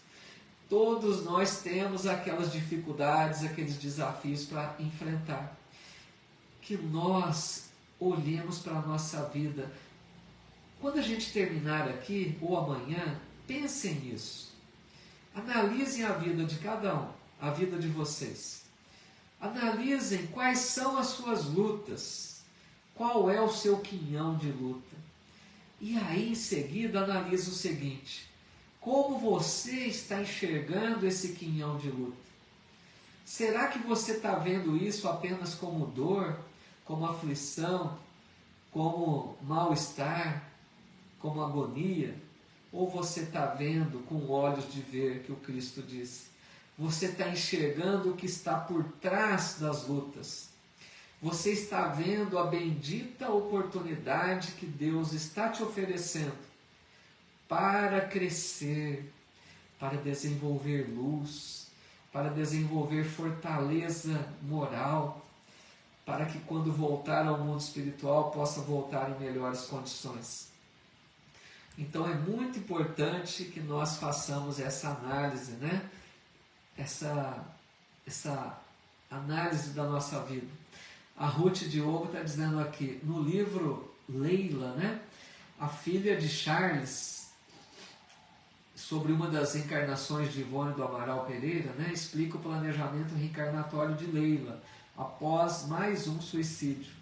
Todos nós temos aquelas dificuldades, aqueles desafios para enfrentar. Que nós olhemos para a nossa vida. Quando a gente terminar aqui, ou amanhã, pensem nisso. Analisem a vida de cada um, a vida de vocês. Analisem quais são as suas lutas, qual é o seu quinhão de luta. E aí, em seguida, analise o seguinte, como você está enxergando esse quinhão de luta? Será que você está vendo isso apenas como dor, como aflição, como mal-estar, como agonia? Ou você está vendo com olhos de ver que o Cristo disse? Você está enxergando o que está por trás das lutas. Você está vendo a bendita oportunidade que Deus está te oferecendo para crescer, para desenvolver luz, para desenvolver fortaleza moral, para que quando voltar ao mundo espiritual possa voltar em melhores condições. Então é muito importante que nós façamos essa análise, né? Essa análise da nossa vida. A Ruth Diogo está dizendo aqui, no livro Leila, né? A filha de Charles, sobre uma das encarnações de Ivone do Amaral Pereira, né? Explica o planejamento reencarnatório de Leila, após mais um suicídio.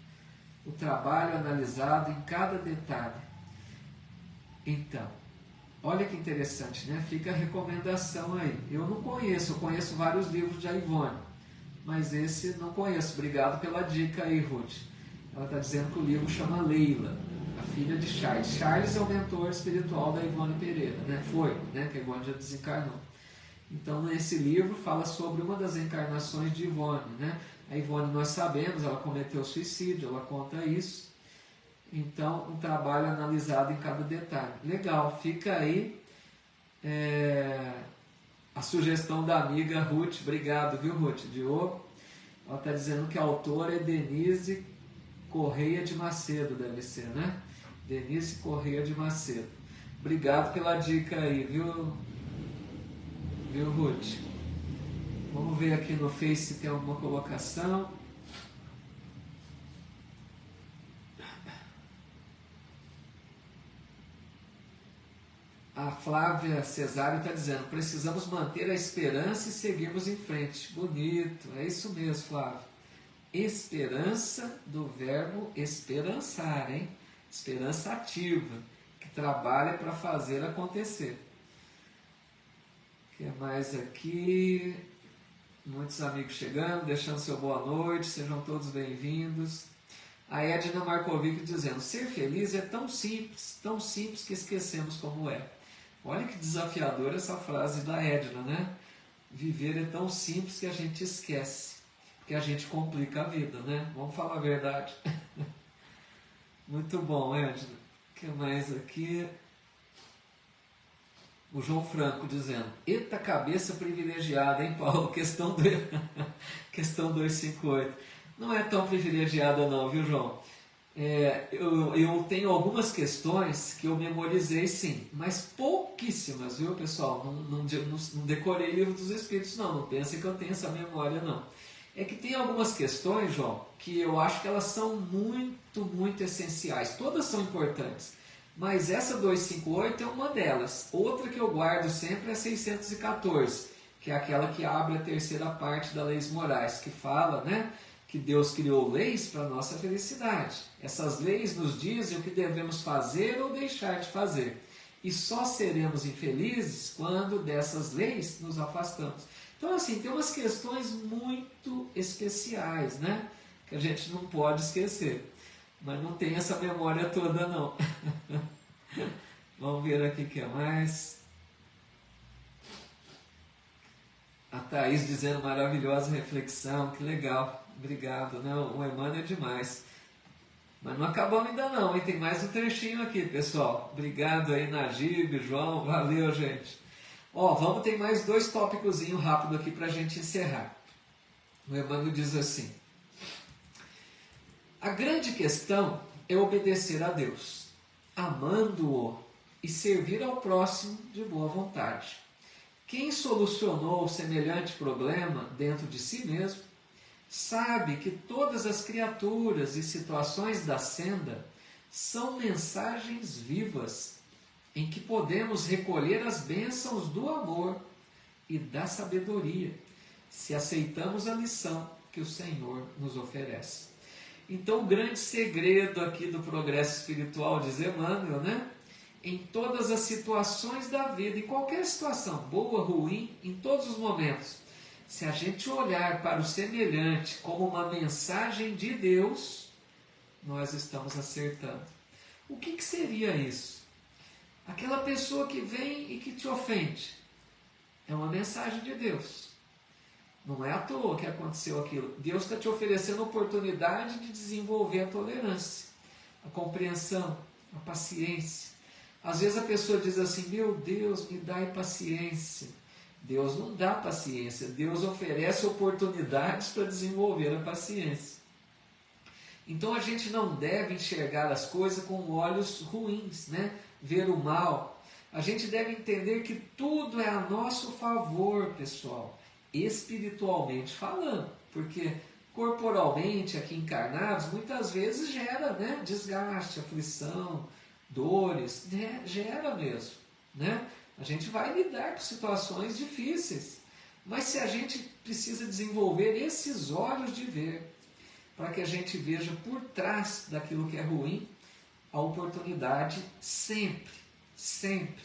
O trabalho analisado em cada detalhe. Então, olha que interessante, né? Fica a recomendação aí. Eu não conheço, eu conheço vários livros de Ivone, mas esse não conheço. Obrigado pela dica aí, Ruth. Ela está dizendo que o livro chama Leila, a filha de Charles. Charles é o mentor espiritual da Ivone Pereira, né? Foi, né? Que a Ivone já desencarnou. Então, nesse livro fala sobre uma das encarnações de Ivone, né? A Ivone, nós sabemos, ela cometeu suicídio, ela conta isso. Então, um trabalho analisado em cada detalhe. Legal, fica aí a sugestão da amiga Ruth. Obrigado, viu, Ruth? Diogo. Ela está dizendo que a autora é Denise Correia de Macedo, deve ser, né? Denise Correia de Macedo. Obrigado pela dica aí, viu, Ruth? Vamos ver aqui no Face se tem alguma colocação. A Flávia Cesário está dizendo: precisamos manter a esperança e seguirmos em frente. Bonito, é isso mesmo, Flávia. Esperança do verbo esperançar, hein? Esperança ativa, que trabalha para fazer acontecer. O que mais aqui? Muitos amigos chegando, deixando seu boa noite, sejam todos bem-vindos. A Edna Markovic dizendo: ser feliz é tão simples que esquecemos como é. Olha que desafiadora essa frase da Edna, né? Viver é tão simples que a gente esquece, porque a gente complica a vida, né? Vamos falar a verdade. Muito bom, Edna. O que mais aqui? O João Franco dizendo: eita cabeça privilegiada, hein, Paulo? Questão 258. Não é tão privilegiada não, viu, João? Eu tenho algumas questões que eu memorizei sim, mas pouquíssimas, viu, pessoal? Não decorei o Livro dos Espíritos não pensem que eu tenho essa memória não. É que tem algumas questões, João, que eu acho que elas são muito essenciais. Todas são importantes, mas essa 258 é uma delas. Outra que eu guardo sempre é a 614, que é aquela que abre a terceira parte da Leis Morais, que fala, né, que Deus criou leis para a nossa felicidade. Essas leis nos dizem o que devemos fazer ou deixar de fazer. E só seremos infelizes quando dessas leis nos afastamos. Então, assim, tem umas questões muito especiais, né? Que a gente não pode esquecer. Mas não tem essa memória toda, não. Vamos ver aqui o que é mais. A Thaís dizendo: maravilhosa reflexão, que legal. Obrigado, né? O Emmanuel é demais. Mas não acabamos ainda não, hein? Tem mais um trechinho aqui, pessoal. Obrigado aí, Najib, João. Valeu, gente. Vamos ter mais 2 tópicozinhos rápido aqui para a gente encerrar. O Emmanuel diz assim: a grande questão é obedecer a Deus, amando-o e servir ao próximo de boa vontade. Quem solucionou semelhante problema dentro de si mesmo, sabe que todas as criaturas e situações da senda são mensagens vivas em que podemos recolher as bênçãos do amor e da sabedoria, se aceitamos a lição que o Senhor nos oferece. Então, o grande segredo aqui do progresso espiritual, diz Emmanuel, né? Em todas as situações da vida, em qualquer situação, boa, ruim, em todos os momentos, se a gente olhar para o semelhante como uma mensagem de Deus, nós estamos acertando. O que seria isso? Aquela pessoa que vem e que te ofende, é uma mensagem de Deus. Não é à toa que aconteceu aquilo. Deus está te oferecendo a oportunidade de desenvolver a tolerância, a compreensão, a paciência. Às vezes a pessoa diz assim: meu Deus, me dá paciência. Deus não dá paciência, Deus oferece oportunidades para desenvolver a paciência. Então a gente não deve enxergar as coisas com olhos ruins, né? Ver o mal. A gente deve entender que tudo é a nosso favor, pessoal, espiritualmente falando, porque corporalmente, aqui encarnados, muitas vezes gera, né, desgaste, aflição, dores, né? Gera mesmo, né? A gente vai lidar com situações difíceis, Mas se a gente precisa desenvolver esses olhos de ver, para que a gente veja por trás daquilo que é ruim, a oportunidade sempre, sempre.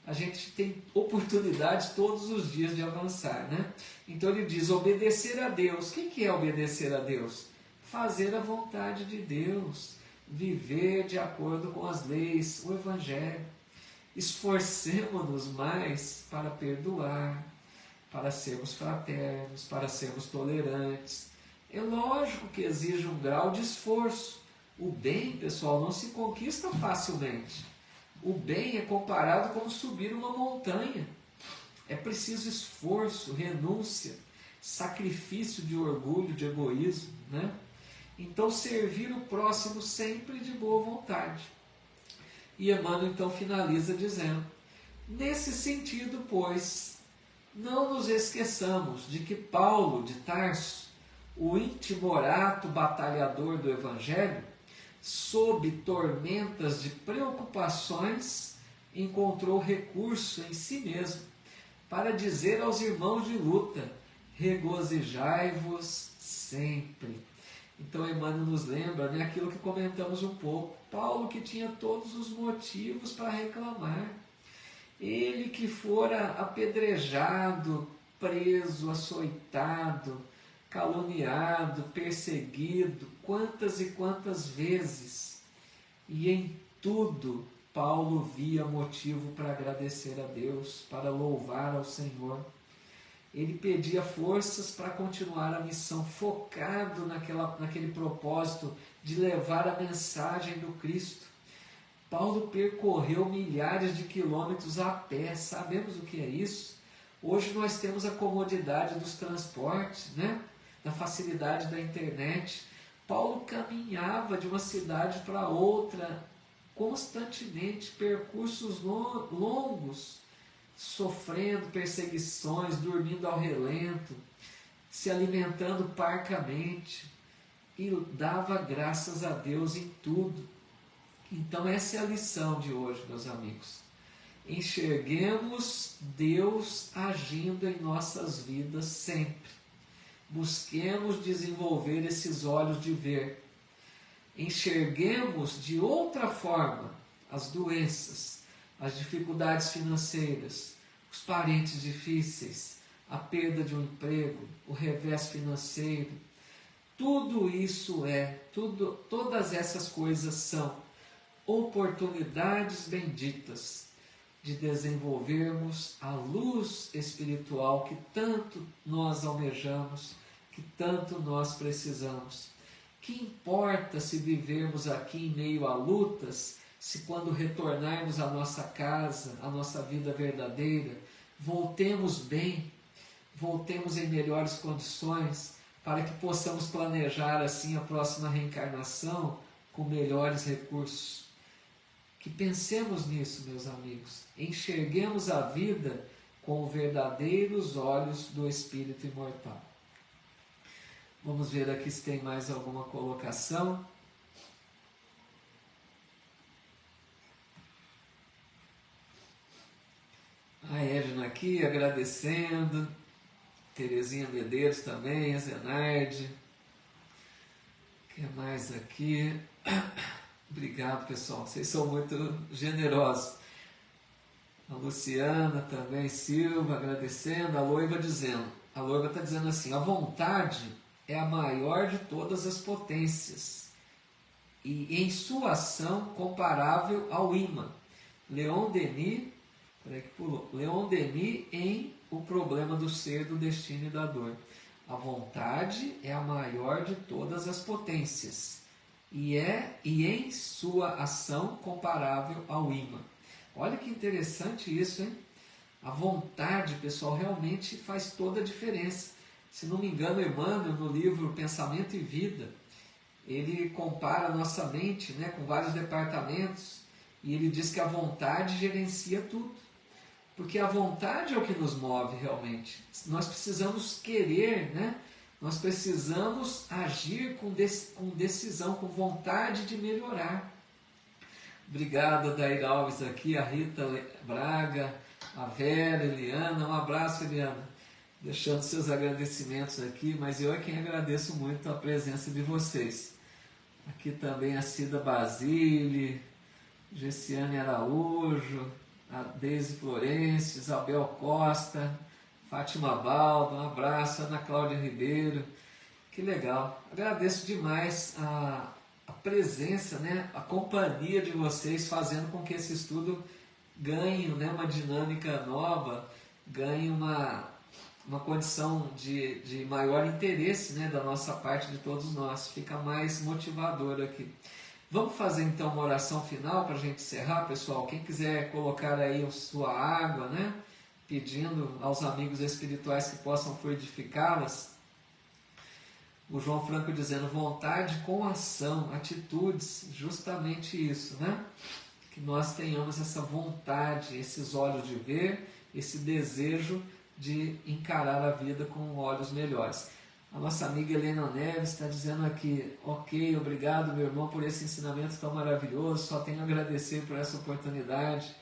A gente tem oportunidades todos os dias de avançar, né? Então ele diz, obedecer a Deus. O que é obedecer a Deus? Fazer a vontade de Deus, viver de acordo com as leis, o Evangelho. Esforcemo-nos mais para perdoar, para sermos fraternos, para sermos tolerantes. É lógico que exige um grau de esforço. O bem, pessoal, não se conquista facilmente. O bem é comparado com subir uma montanha. É preciso esforço, renúncia, sacrifício de orgulho, de egoísmo, né? Então, servir o próximo sempre de boa vontade. E Emmanuel então finaliza dizendo, nesse sentido, pois, não nos esqueçamos de que Paulo de Tarso, o intimorato batalhador do Evangelho, sob tormentas de preocupações, encontrou recurso em si mesmo para dizer aos irmãos de luta, regozijai-vos sempre. Então Emmanuel nos lembra, né, aquilo que comentamos um pouco. Paulo que tinha todos os motivos para reclamar. Ele que fora apedrejado, preso, açoitado, caluniado, perseguido, quantas e quantas vezes. E em tudo Paulo via motivo para agradecer a Deus, para louvar ao Senhor. Ele pedia forças para continuar a missão, focado naquele propósito de levar a mensagem do Cristo. Paulo percorreu milhares de quilômetros a pé, sabemos o que é isso? Hoje nós temos a comodidade dos transportes, né? Da facilidade da internet. Paulo caminhava de uma cidade para outra constantemente, percursos longos, sofrendo perseguições, dormindo ao relento, se alimentando parcamente, e dava graças a Deus em tudo. Então essa é a lição de hoje, meus amigos. Enxerguemos Deus agindo em nossas vidas sempre. Busquemos desenvolver esses olhos de ver. Enxerguemos de outra forma as doenças, as dificuldades financeiras, os parentes difíceis, a perda de um emprego, o revés financeiro. Tudo isso todas essas coisas são oportunidades benditas de desenvolvermos a luz espiritual que tanto nós almejamos, que tanto nós precisamos. Que importa se vivermos aqui em meio a lutas, se quando retornarmos à nossa casa, à nossa vida verdadeira, voltemos bem, voltemos em melhores condições, para que possamos planejar assim a próxima reencarnação com melhores recursos. Que pensemos nisso, meus amigos. Enxerguemos a vida com os verdadeiros olhos do Espírito imortal. Vamos ver aqui se tem mais alguma colocação. A Edna aqui agradecendo. Terezinha Medeiros também, a Zenarde. O que mais aqui? Obrigado, pessoal. Vocês são muito generosos. A Luciana também, Silva, agradecendo. A Loiva dizendo. A Loiva está dizendo assim, a vontade é a maior de todas as potências e em sua ação comparável ao imã. Leon Denis em O Problema do Ser, do Destino e da Dor. A vontade é a maior de todas as potências e em sua ação comparável ao imã. Olha que interessante isso, hein? A vontade, pessoal, realmente faz toda a diferença. Se não me engano, Emmanuel, no livro Pensamento e Vida, ele compara a nossa mente, né, com vários departamentos, e ele diz que a vontade gerencia tudo. Porque a vontade é o que nos move realmente. Nós precisamos querer, né? Nós precisamos agir com decisão, com vontade de melhorar. Obrigado, Adair Alves aqui, a Rita Braga, a Vera, Eliana. Um abraço, Eliana. deixando seus agradecimentos aqui, mas eu é quem agradeço muito a presença de vocês. Aqui também a Cida Basile, Gessiane Araújo, a Deise Florencio, Isabel Costa, Fátima Baldo, um abraço, Ana Cláudia Ribeiro, que legal. Agradeço demais a presença, né, a companhia de vocês, fazendo com que esse estudo ganhe, né, uma dinâmica nova, ganhe uma condição de maior interesse, né, da nossa parte, de todos nós. Fica mais motivador aqui. Vamos fazer então uma oração final para a gente encerrar, pessoal. Quem quiser colocar aí a sua água, né, pedindo aos amigos espirituais que possam fluidificá-las. O João Franco dizendo: vontade com ação, atitudes, justamente isso, né? Que nós tenhamos essa vontade, esses olhos de ver, esse desejo de encarar a vida com olhos melhores. A nossa amiga Helena Neves está dizendo aqui: ok, obrigado meu irmão por esse ensinamento tão maravilhoso, só tenho a agradecer por essa oportunidade,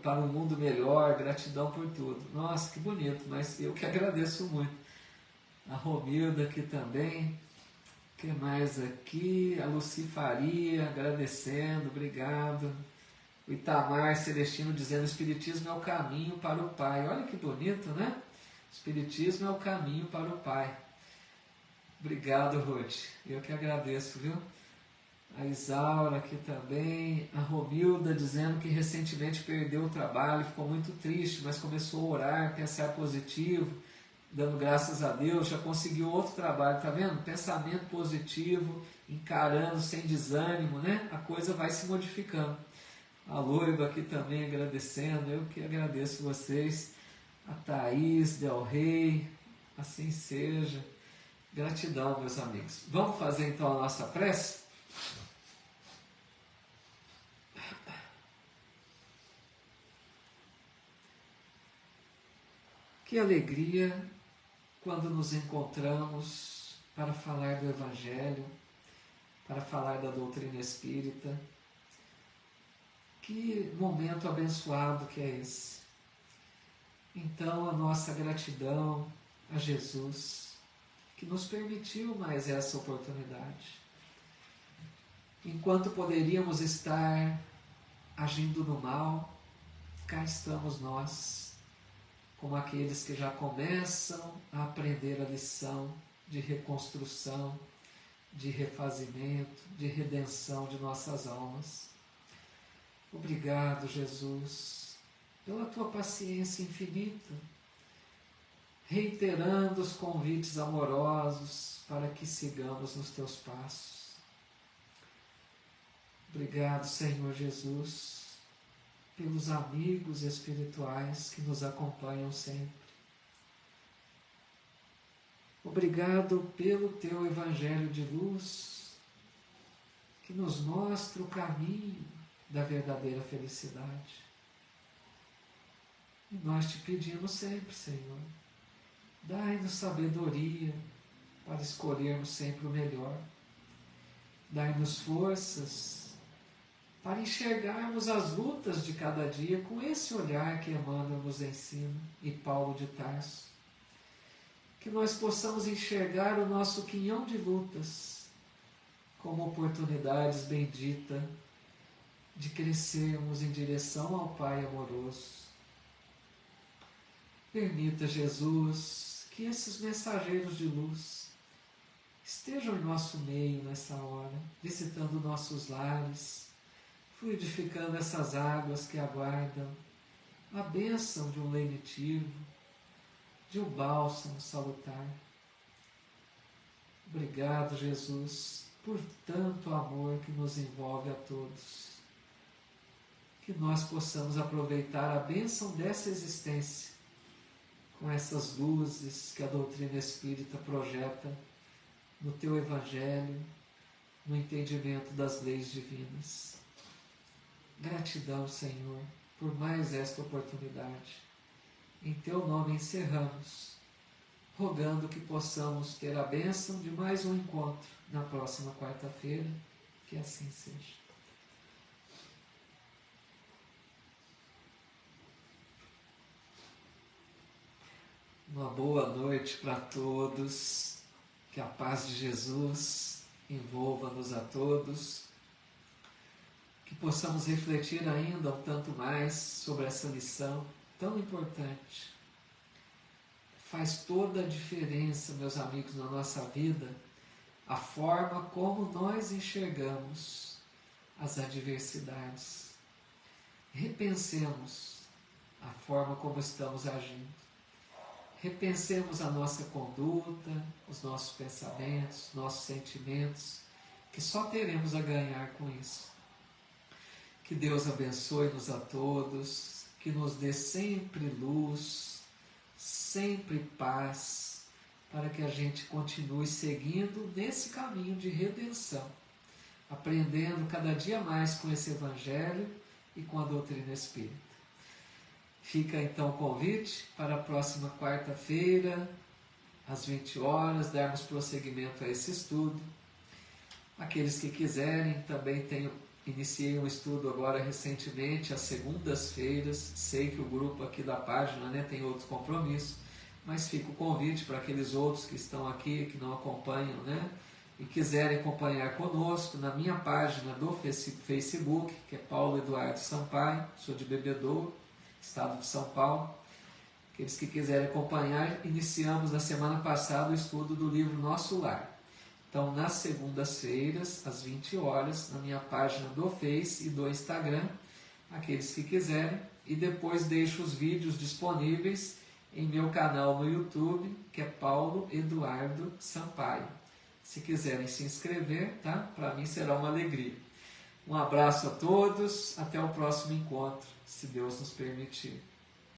para um mundo melhor, gratidão por tudo. Nossa, que bonito, mas eu que agradeço muito. A Romilda aqui também, o que mais aqui? A Luci Faria agradecendo, obrigado. O Itamar Celestino dizendo: o Espiritismo é o caminho para o Pai. Olha que bonito, né? O Espiritismo é o caminho para o Pai. Obrigado, Ruth. Eu que agradeço, viu? A Isaura aqui também. A Romilda dizendo que recentemente perdeu o trabalho, ficou muito triste, mas começou a orar, pensar positivo, dando graças a Deus, já conseguiu outro trabalho, tá vendo? Pensamento positivo, encarando sem desânimo, né? A coisa vai se modificando. A Loiba aqui também agradecendo, eu que agradeço vocês. A Thaís Del Rey, assim seja. Gratidão, meus amigos. Vamos fazer então a nossa prece? Que alegria quando nos encontramos para falar do Evangelho, para falar da doutrina espírita. Que momento abençoado que é esse. Então, a nossa gratidão a Jesus, que nos permitiu mais essa oportunidade. Enquanto poderíamos estar agindo no mal, cá estamos nós, como aqueles que já começam a aprender a lição de reconstrução, de refazimento, de redenção de nossas almas. Obrigado, Jesus, pela tua paciência infinita, reiterando os convites amorosos para que sigamos nos teus passos. Obrigado, Senhor Jesus, pelos amigos espirituais que nos acompanham sempre. Obrigado pelo teu Evangelho de luz, que nos mostra o caminho da verdadeira felicidade. E nós te pedimos sempre, Senhor, dai-nos sabedoria para escolhermos sempre o melhor. Dai-nos forças para enxergarmos as lutas de cada dia com esse olhar que Emmanuel nos ensina e Paulo de Tarso. Que nós possamos enxergar o nosso quinhão de lutas como oportunidades benditas de crescermos em direção ao Pai amoroso. Permita, Jesus, que esses mensageiros de luz estejam em nosso meio nessa hora, visitando nossos lares, fluidificando essas águas que aguardam a bênção de um lenitivo, de um bálsamo salutar. Obrigado, Jesus, por tanto amor que nos envolve a todos. Que nós possamos aproveitar a bênção dessa existência com essas luzes que a doutrina espírita projeta no teu Evangelho, no entendimento das leis divinas. Gratidão, Senhor, por mais esta oportunidade. Em teu nome encerramos, rogando que possamos ter a bênção de mais um encontro na próxima quarta-feira, que assim seja. Uma boa noite para todos. Que a paz de Jesus envolva-nos a todos. Que possamos refletir ainda um tanto mais sobre essa lição tão importante. Faz toda a diferença, meus amigos, na nossa vida, a forma como nós enxergamos as adversidades. Repensemos a forma como estamos agindo. Repensemos a nossa conduta, os nossos pensamentos, nossos sentimentos, que só teremos a ganhar com isso. Que Deus abençoe-nos a todos, que nos dê sempre luz, sempre paz, para que a gente continue seguindo nesse caminho de redenção, aprendendo cada dia mais com esse Evangelho e com a doutrina espírita. Fica então o convite para a próxima quarta-feira, às 20 horas, darmos prosseguimento a esse estudo. Aqueles que quiserem, também iniciei um estudo agora recentemente, às segundas-feiras. Sei que o grupo aqui da página tem outros compromissos, mas fica o convite para aqueles outros que estão aqui, que não acompanham, e quiserem acompanhar conosco na minha página do Facebook, que é Paulo Eduardo Sampaio, sou de Bebedouro, estado de São Paulo. Aqueles que quiserem acompanhar, iniciamos na semana passada o estudo do livro Nosso Lar. Então, nas segundas-feiras, às 20 horas, na minha página do Face e do Instagram, aqueles que quiserem, e depois deixo os vídeos disponíveis em meu canal no YouTube, que é Paulo Eduardo Sampaio. Se quiserem se inscrever, tá? Para mim será uma alegria. Um abraço a todos, até o próximo encontro, se Deus nos permitir.